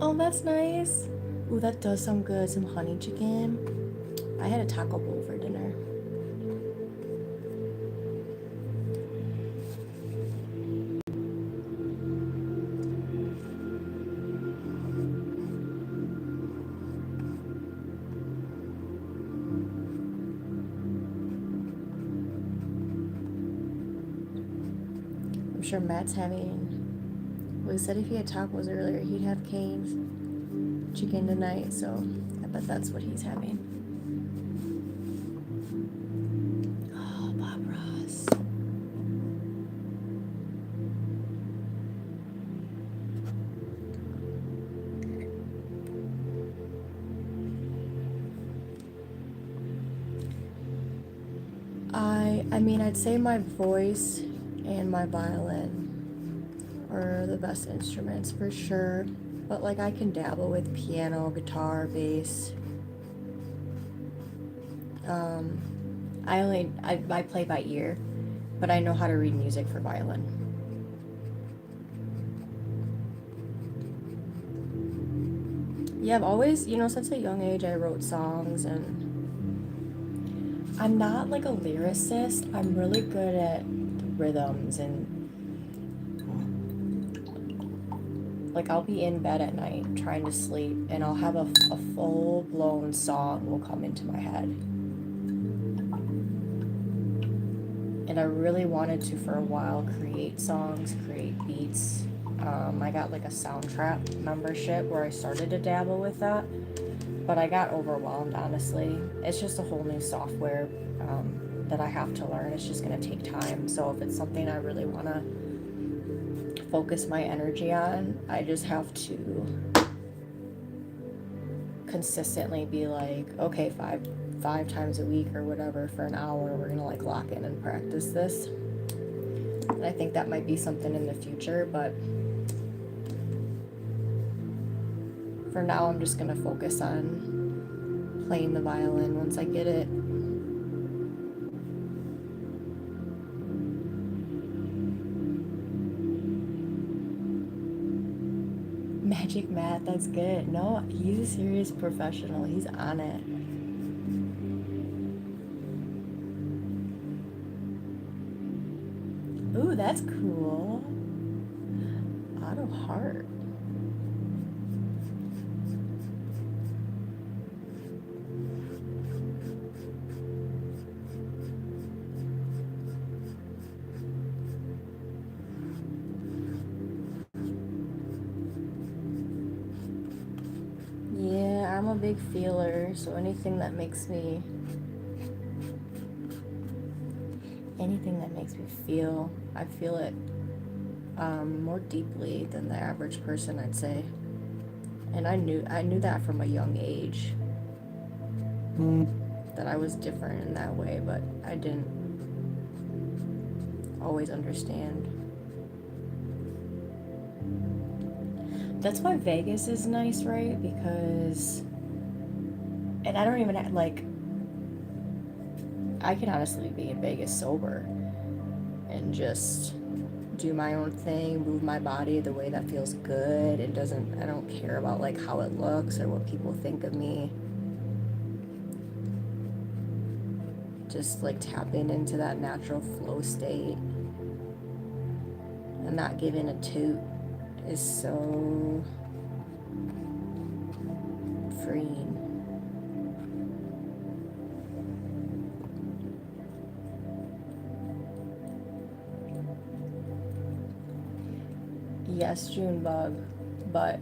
Oh, that's nice. Ooh, that does sound good. Some honey chicken. I had a taco bowl for dinner. I'm sure Matt's having. Well, he said if he had tacos earlier, he'd have canes chicken tonight, so I bet that's what he's having. Oh, Bob Ross. I mean, I'd say my voice and my violin are the best instruments for sure. But like I can dabble with piano, guitar, bass. Um, I play by ear, but I know how to read music for violin. Yeah, I've always, since a young age, I wrote songs, and I'm not like a lyricist. I'm really good at the rhythms, and like I'll be in bed at night trying to sleep, and I'll have a full blown song will come into my head. And I really wanted to, for a while, create songs, create beats. I got like a Soundtrap membership where I started to dabble with that, but I got overwhelmed, honestly. It's just a whole new software that I have to learn. It's just going to take time. So if it's something I really want to focus my energy on, I just have to consistently be like, okay, five times a week or whatever for an hour, we're going to like lock in and practice this. And I think that might be something in the future, but for now, I'm just going to focus on playing the violin once I get it. Magic Matt, that's good. No, he's a serious professional. He's on it. Ooh, that's cool. Auto Heart. Yeah, I'm a big feeler, so anything that makes me feel, I feel it more deeply than the average person, I'd say. And I knew that from a young age, that I was different in that way, but I didn't always understand. That's why Vegas is nice, right? Because, and I don't even like, I can honestly be in Vegas sober and just do my own thing, move my body the way that feels good. I don't care about like how it looks or what people think of me. Just like tapping into that natural flow state and not giving a toot is so freeing. Yes, Junebug, but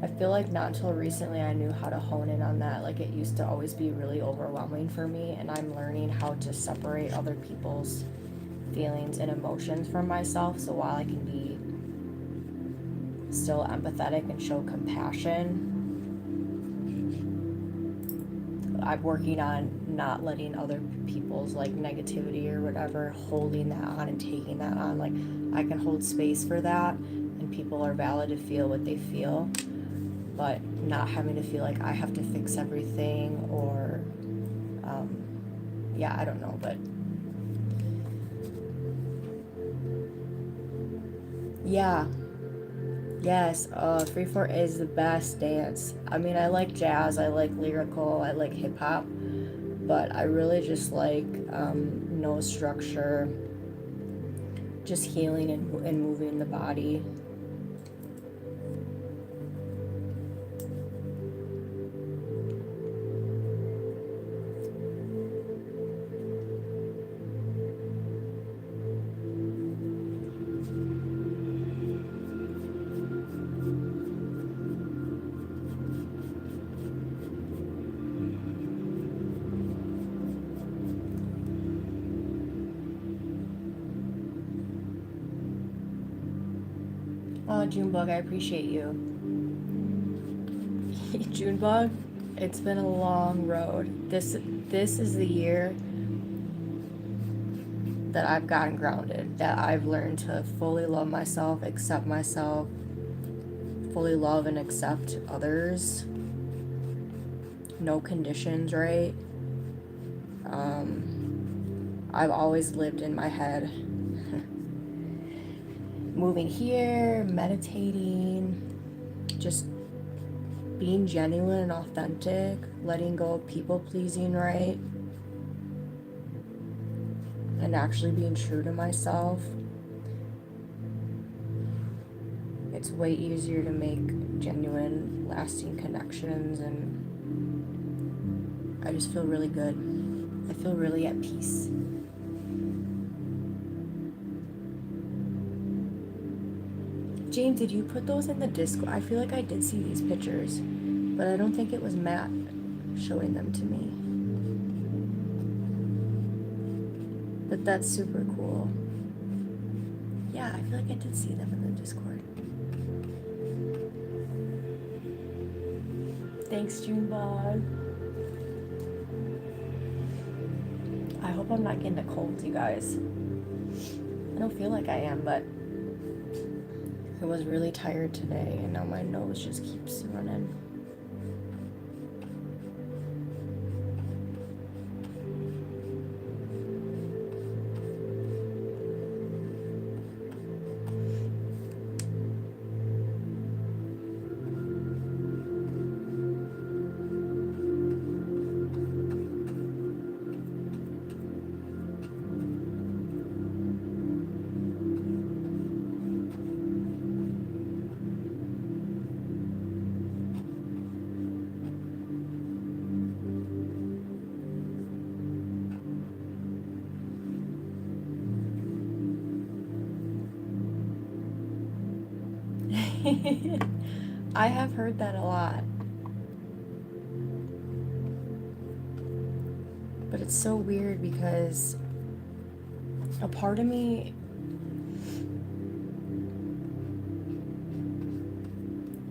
I feel like not until recently I knew how to hone in on that. Like it used to always be really overwhelming for me, and I'm learning how to separate other people's feelings and emotions from myself. So while I can be still empathetic and show compassion, I'm working on not letting other people's like negativity or whatever, holding that on and taking that on. Like I can hold space for that, and people are valid to feel what they feel, but not having to feel like I have to fix everything or yeah, I don't know, but yeah. Yes, 3/4 is the best dance. I mean, I like jazz, I like lyrical, I like hip hop, but I really just like no structure, just healing and moving the body. Oh, Junebug, I appreciate you. Junebug, It's been a long road. This is the year that I've gotten grounded, that I've learned to fully love myself, accept myself, fully love and accept others. No conditions, right? I've always lived in my head. Moving here, meditating, just being genuine and authentic, letting go of people pleasing, right? And actually being true to myself. It's way easier to make genuine, lasting connections, and I just feel really good. I feel really at peace. James, did you put those in the Discord? I feel like I did see these pictures, but I don't think it was Matt showing them to me. But that's super cool. Yeah, I feel like I did see them in the Discord. Thanks, Junebug. I hope I'm not getting a cold, you guys. I don't feel like I am, but I was really tired today, and now my nose just keeps running. I have heard that a lot. But it's so weird because a part of me,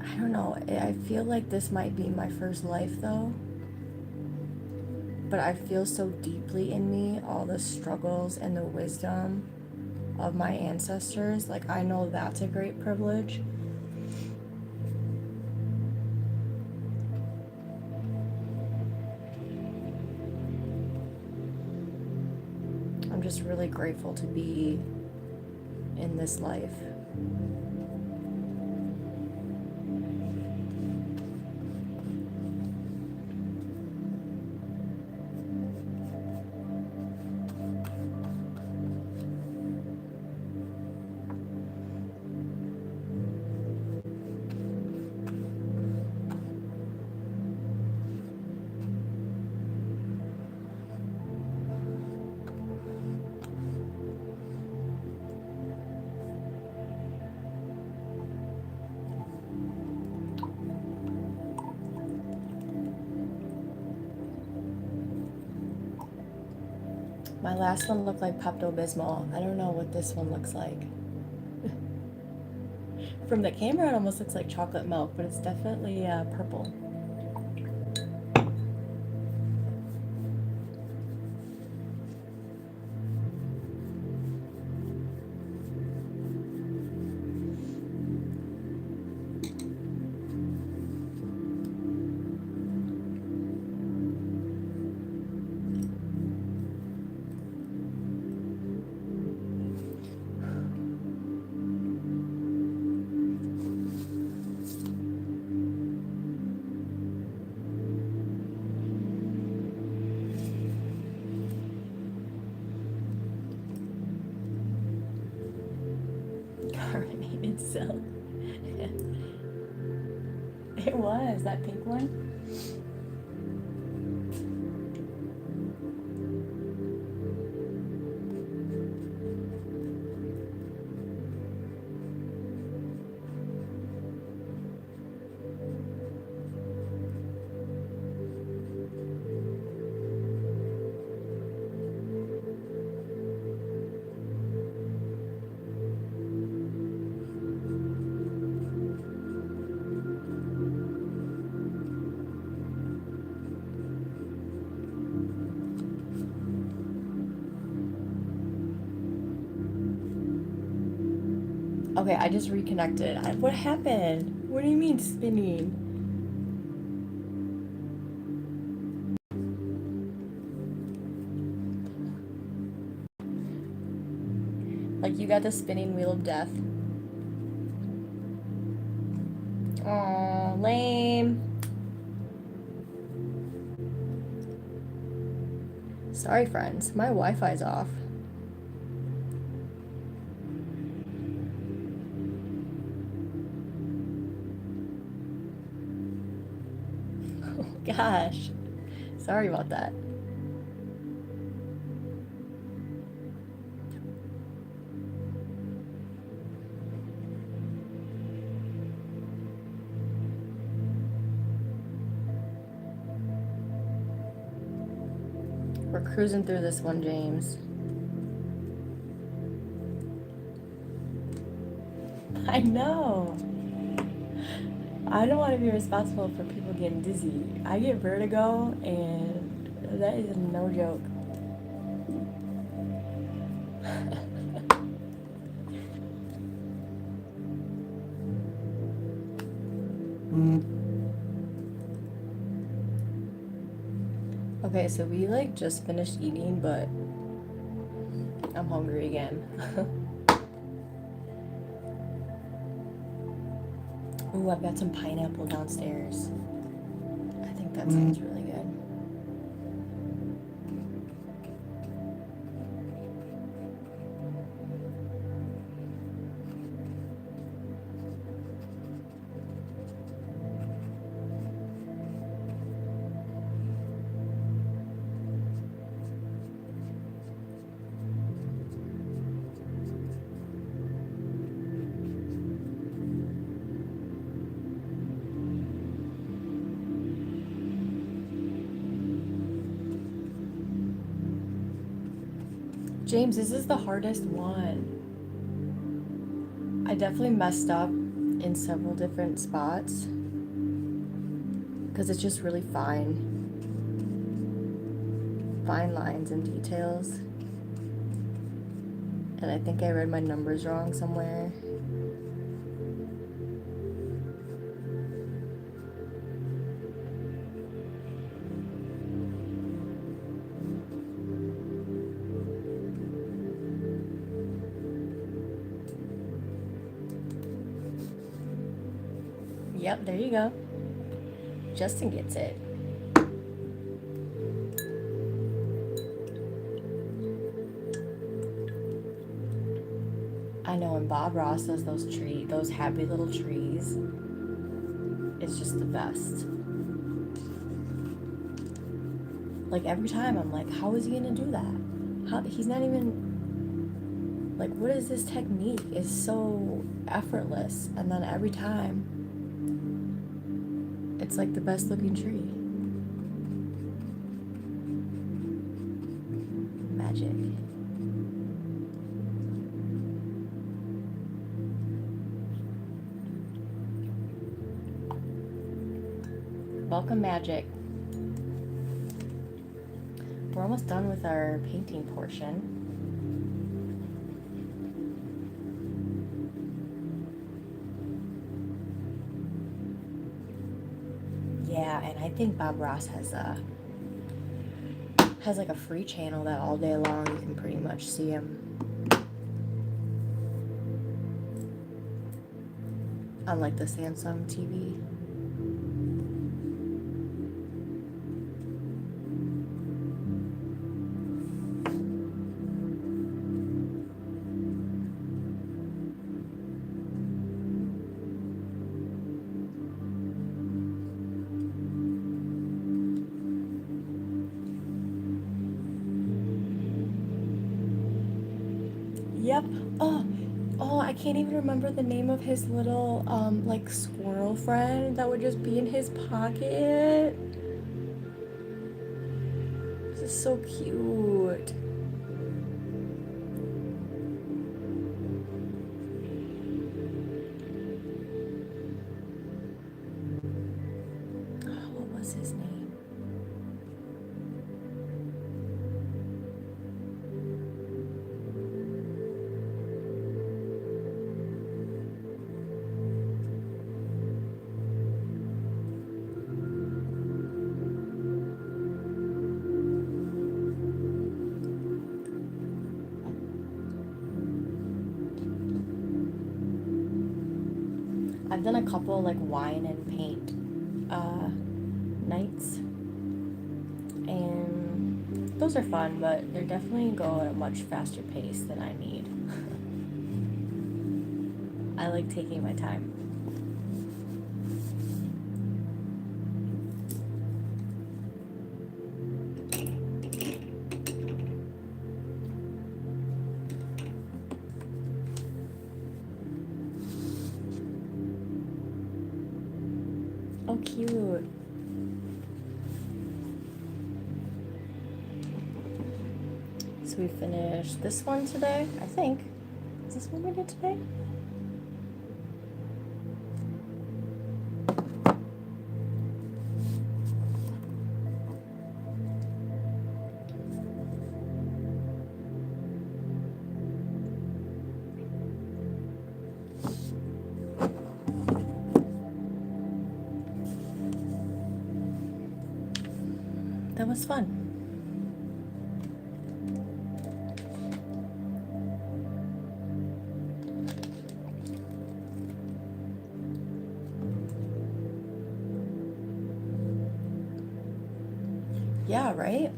I don't know, I feel like this might be my first life though. But I feel so deeply in me all the struggles and the wisdom of my ancestors. Like, I know that's a great privilege. I'm just really grateful to be in this life. My last one looked like Pepto-Bismol. I don't know what this one looks like. From the camera, it almost looks like chocolate milk, but it's definitely purple. Carbonated silk. It was, that pink one. Okay, I just reconnected. What happened? What do you mean spinning? Like you got the spinning wheel of death. Aw, lame. Sorry, friends. My Wi-Fi's off. Oh gosh. Sorry about that. We're cruising through this one, James. I know. I don't want to be responsible for people getting dizzy. I get vertigo, and that is no joke. Okay, so we like just finished eating, but I'm hungry again. Ooh, I've got some pineapple downstairs. I think that sounds really good. James, this is the hardest one. I definitely messed up in several different spots because it's just really fine lines and details. And I think I read my numbers wrong somewhere. Yep, there you go. Justin gets it. I know, and Bob Ross does those happy little trees. It's just the best. Like every time I'm like, how is he gonna do that? He's not even like, what is this technique? It's so effortless, and then every time it's like the best looking tree. Magic. Welcome, magic. We're almost done with our painting portion. Yeah, and I think Bob Ross has like a free channel that all day long you can pretty much see him on like the Samsung TV. Yep. Oh, I can't even remember the name of his little like squirrel friend that would just be in his pocket. This is so cute. Oh, what was his name? I've done a couple like wine and paint nights, and those are fun, but they're definitely go at a much faster pace than I need. I like taking my time. Oh, cute. So we finished this one today, I think. Is this one we did today? That was fun. Yeah, right?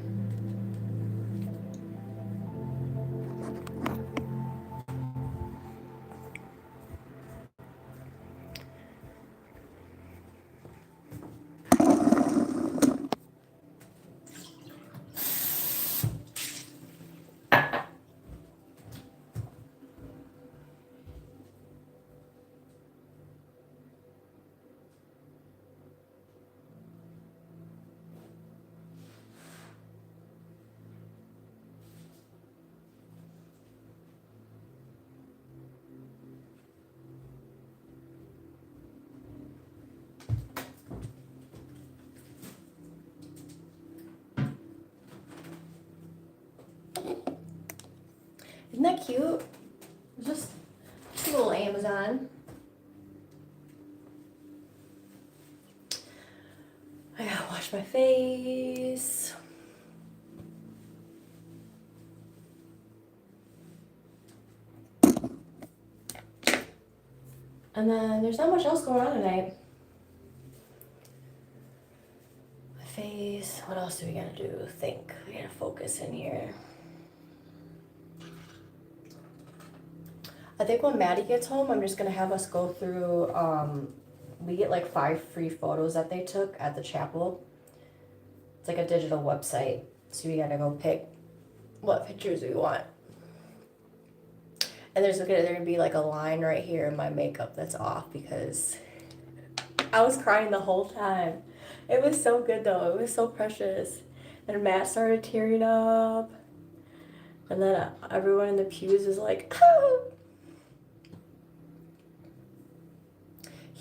Isn't that cute? Just a little Amazon. I gotta wash my face. And then there's not much else going on tonight. My face. What else do we gotta do? Think. We gotta focus in here. I think when Maddie gets home, I'm just gonna have us go through. We get like 5 free photos that they took at the chapel. It's like a digital website, so we gotta go pick what pictures we want. And there's gonna be like a line right here in my makeup that's off because I was crying the whole time. It was so good though. It was so precious. And Matt started tearing up. And then everyone in the pews was like, ah!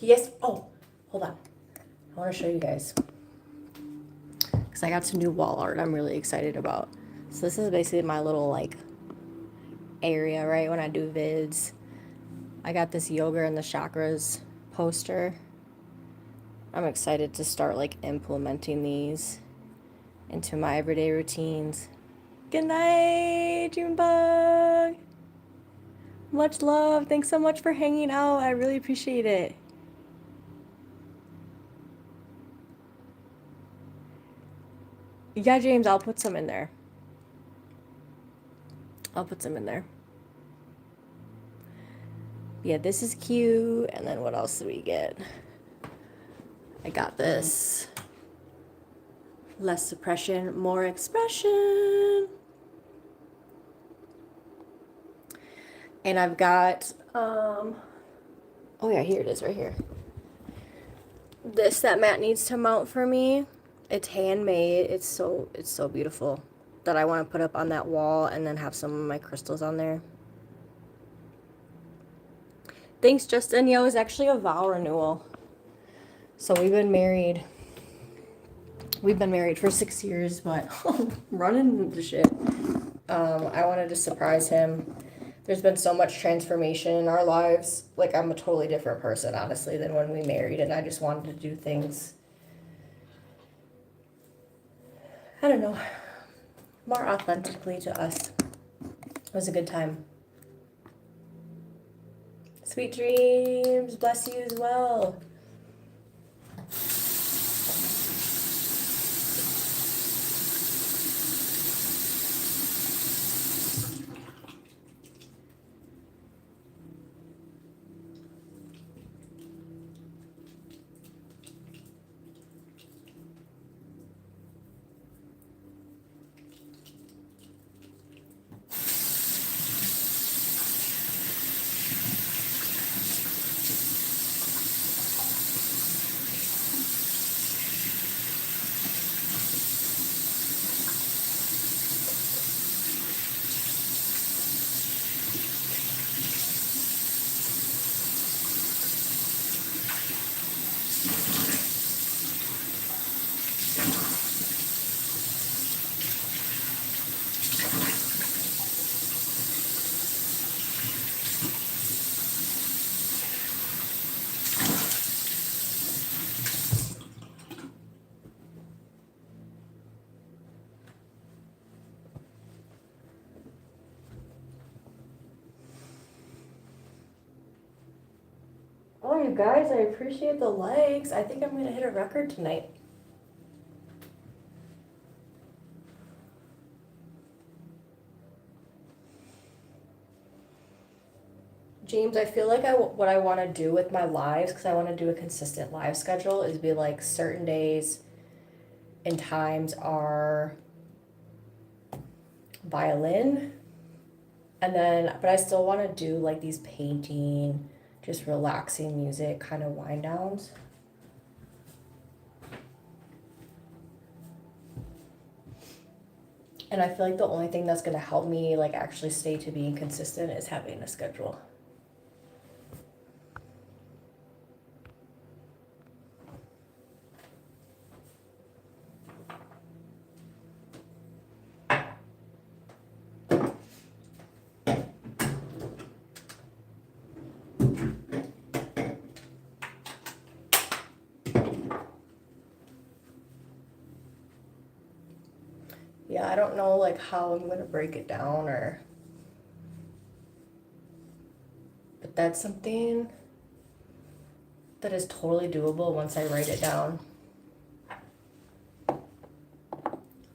Yes. Oh, hold on. I want to show you guys. Because I got some new wall art I'm really excited about. So this is basically my little like area, right, when I do vids. I got this yoga and the chakras poster. I'm excited to start like implementing these into my everyday routines. Good night, Junebug. Much love. Thanks so much for hanging out. I really appreciate it. Yeah, James, I'll put some in there. I'll put some in there. Yeah, this is cute. And then what else do we get? I got this. Less suppression, more expression. And I've got, oh yeah, here it is right here. This that Matt needs to mount for me. It's handmade. It's so beautiful that I want to put up on that wall and then have some of my crystals on there. Thanks, Justin. Yeah, it was actually a vow renewal. So we've been married for 6 years, but running the shit. I wanted to surprise him. There's been so much transformation in our lives. Like, I'm a totally different person, honestly, than when we married, and I just wanted to do things, I don't know, more authentically to us. It was a good time. Sweet dreams. Bless you as well. Oh, you guys, I appreciate the likes. I think I'm going to hit a record tonight. James, I feel like what I want to do with my lives, because I want to do a consistent live schedule, is be like certain days and times are violin. And then, but I still want to do like these painting, just relaxing music kind of wind downs. And I feel like the only thing that's going to help me like actually stay to being consistent is having a schedule. Yeah, I don't know like how I'm going to break it down but that's something that is totally doable once I write it down.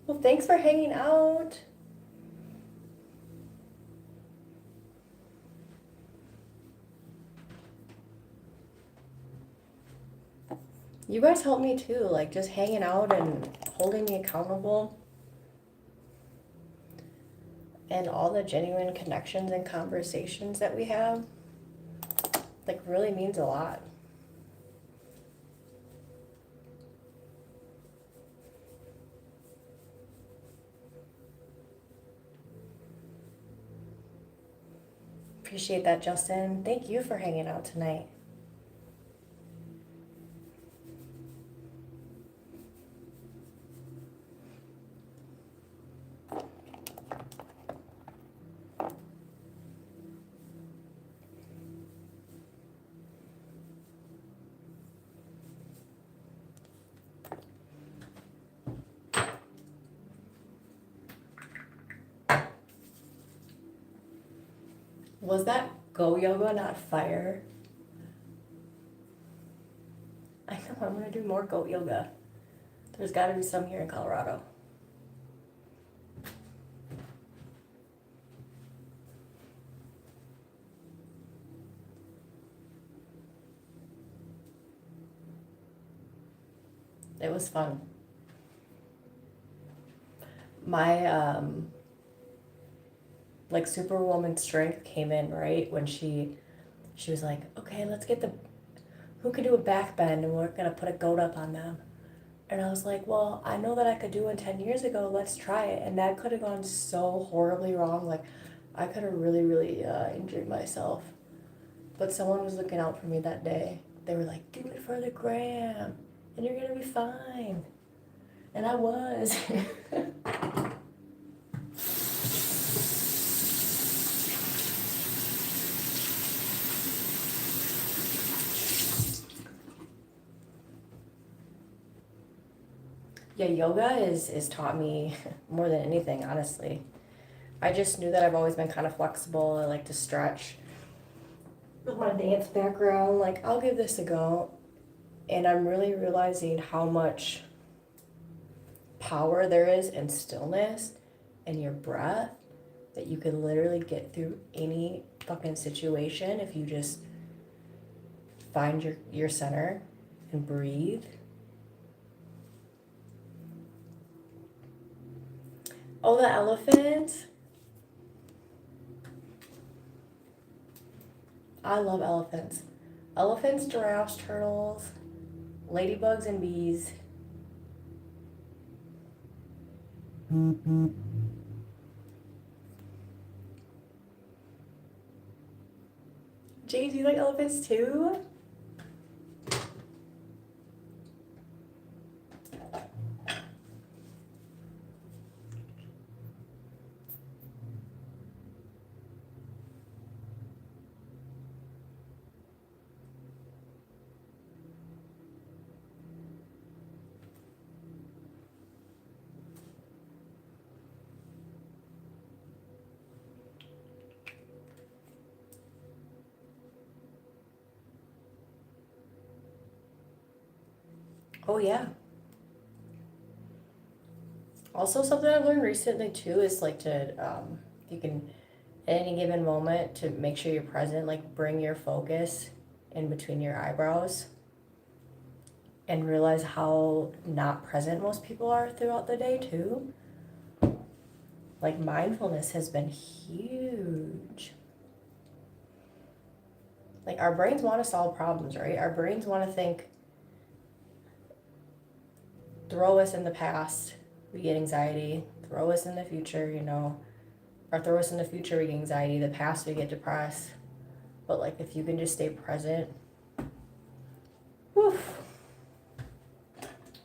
Well, thanks for hanging out. You guys help me too, like just hanging out and holding me accountable. And all the genuine connections and conversations that we have, like, really means a lot. Appreciate that, Justin. Thank you for hanging out tonight. Was that go yoga, not fire? I know, I'm gonna do more goat yoga. There's gotta be some here in Colorado. It was fun. My like superwoman strength came in right when she was like, okay, let's get the who can do a back bend and we're gonna put a goat up on them. And I was like, well, I know that I could do it 10 years ago. Let's try it. And that could have gone so horribly wrong. Like, I could have really, really injured myself. But someone was looking out for me that day. They were like, do it for the gram, and you're going to be fine. And I was. Yeah, yoga is taught me more than anything, honestly. I just knew that I've always been kind of flexible. I like to stretch. I want a dance background. Like, I'll give this a go. And I'm really realizing how much power there is in stillness and your breath, that you can literally get through any fucking situation if you just find your center and breathe. Oh, the elephant. I love elephants. Elephants, giraffes, turtles, ladybugs, and bees. James, you like elephants too? Oh, yeah. Also, something I've learned recently too is like to, you can, at any given moment, to make sure you're present, like bring your focus in between your eyebrows and realize how not present most people are throughout the day too. Like, mindfulness has been huge. Like, our brains want to solve problems, right? Our brains want to think, throw us in the past, we get anxiety. Throw us in the future, or throw us in the future, we get anxiety. The past, we get depressed. But, like, if you can just stay present, woof,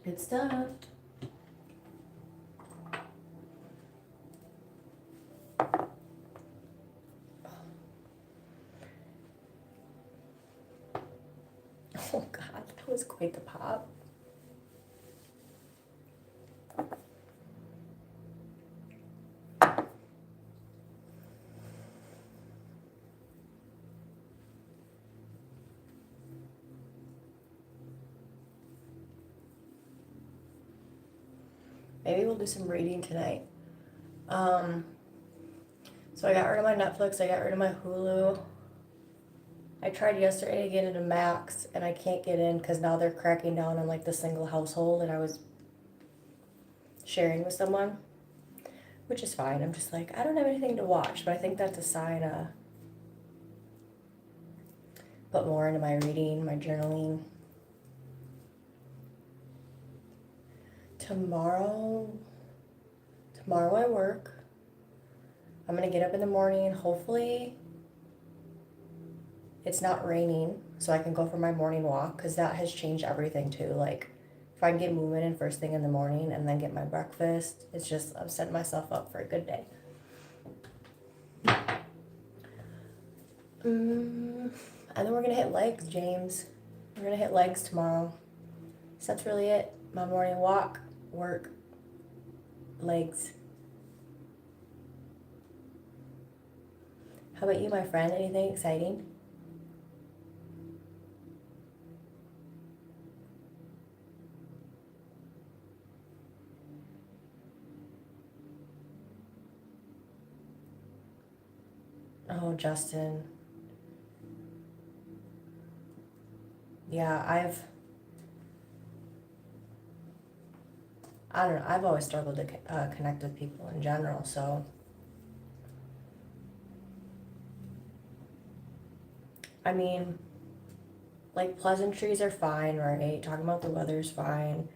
good stuff. Oh, God, that was quite the pop. Maybe we'll do some reading tonight. So I got rid of my Netflix, I got rid of my Hulu. I tried yesterday to get into Max, and I can't get in because now they're cracking down on like the single household, and I was sharing with someone, which is fine. I'm just like, I don't have anything to watch, but I think that's a sign put more into my reading, my journaling. Tomorrow I work. I'm gonna get up in the morning. Hopefully it's not raining so I can go for my morning walk, because that has changed everything too. Like, if I can get moving in first thing in the morning and then get my breakfast, it's just, I'm setting myself up for a good day. And then we're gonna hit legs, James. We're gonna hit legs tomorrow. So that's really it. My morning walk, work, legs. How about you, my friend? Anything exciting? Oh, Justin. Yeah, I don't know, I've always struggled to connect with people in general, so. I mean, like, pleasantries are fine, right? Talking about the weather is fine.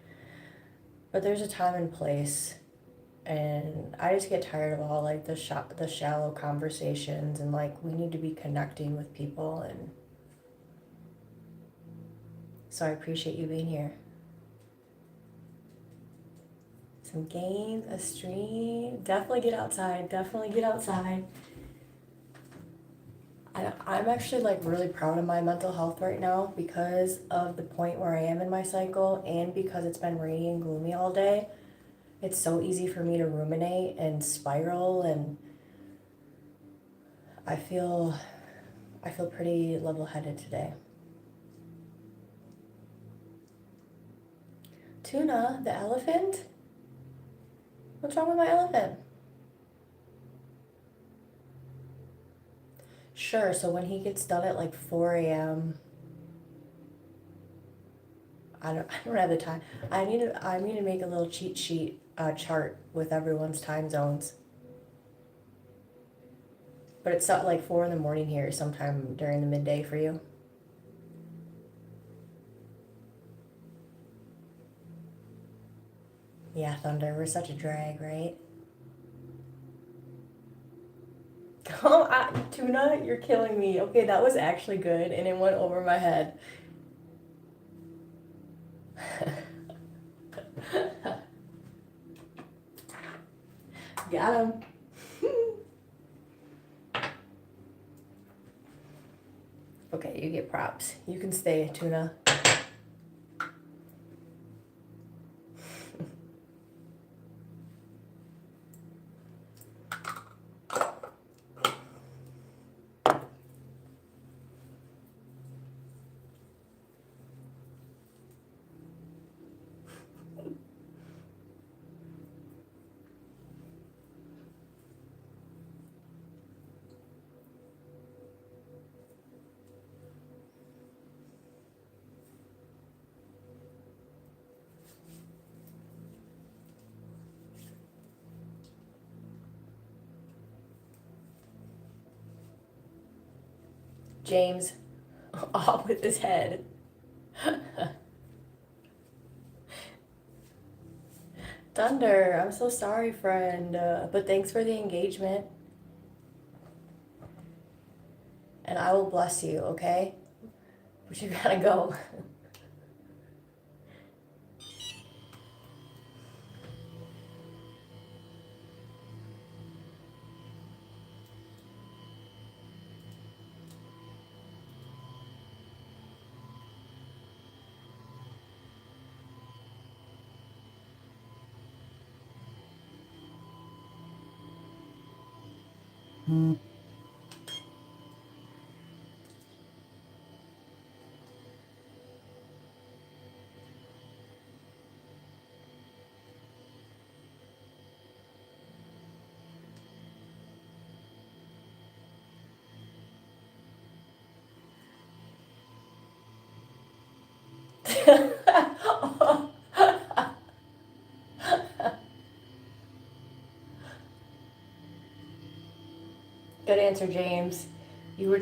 But there's a time and place. And I just get tired of all, like, the shallow conversations, and, like, we need to be connecting with people. And so I appreciate you being here. Some games, a stream. Definitely get outside. Definitely get outside. I'm actually, like, really proud of my mental health right now because of the point where I am in my cycle, and because it's been rainy and gloomy all day. It's so easy for me to ruminate and spiral, and I feel I feel pretty level-headed today. Tuna, the elephant? What's wrong with my elephant? Sure, so when he gets done at like 4 a.m., I don't have the time. I need to make a little cheat sheet chart with everyone's time zones. But it's not like 4 in the morning here, sometime during the midday for you. Yeah, Thunder, we're such a drag, right? Oh, Tuna, you're killing me. Okay, that was actually good, and it went over my head. Got him. Okay, you get props. You can stay, Tuna. James, off with his head. Thunder, I'm so sorry, friend, but thanks for the engagement. And I will bless you, okay? But you gotta go. Good answer, James. You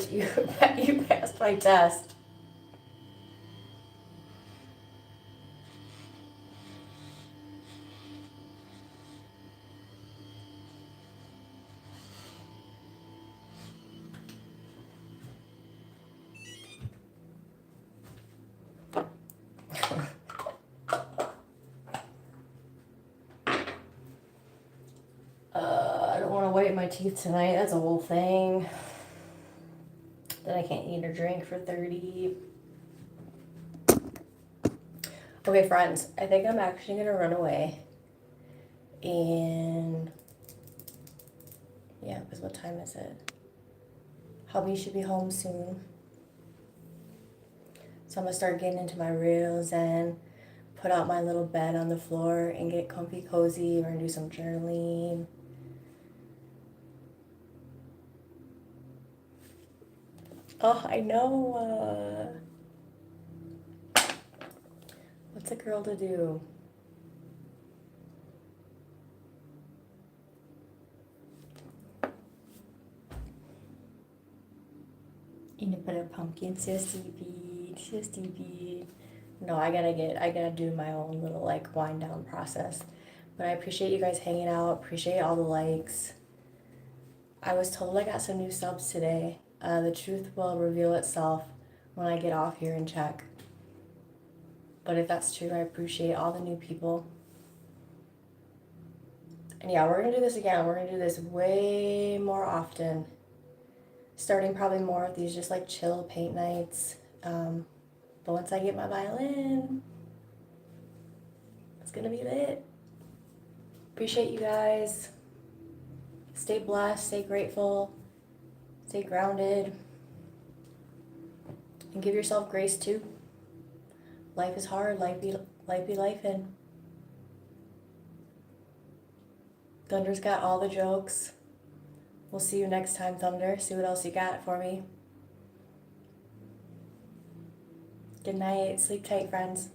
passed my test. I don't want to whiten my teeth tonight. That's a whole thing. Then I can't eat or drink for 30. Okay, friends, I think I'm actually gonna run away. And yeah, because what time is it? Hubby should be home soon. So I'm gonna start getting into my real zen, put out my little bed on the floor and get comfy cozy. We're gonna do some journaling. Oh, I know. What's a girl to do? You need to put a pumpkin, so stupid, so stupid. No, I gotta do my own little like wind down process. But I appreciate you guys hanging out. Appreciate all the likes. I was told I got some new subs today. The truth will reveal itself when I get off here and check. But if that's true, I appreciate all the new people. And yeah, we're gonna do this again. We're gonna do this way more often. Starting probably more of these just like chill paint nights. But once I get my violin, it's gonna be lit. Appreciate you guys. Stay blessed, stay grateful, stay grounded. And give yourself grace too. Life is hard, life be life in. Thunder's got all the jokes. We'll see you next time, Thunder. See what else you got for me. Good night. Sleep tight, friends.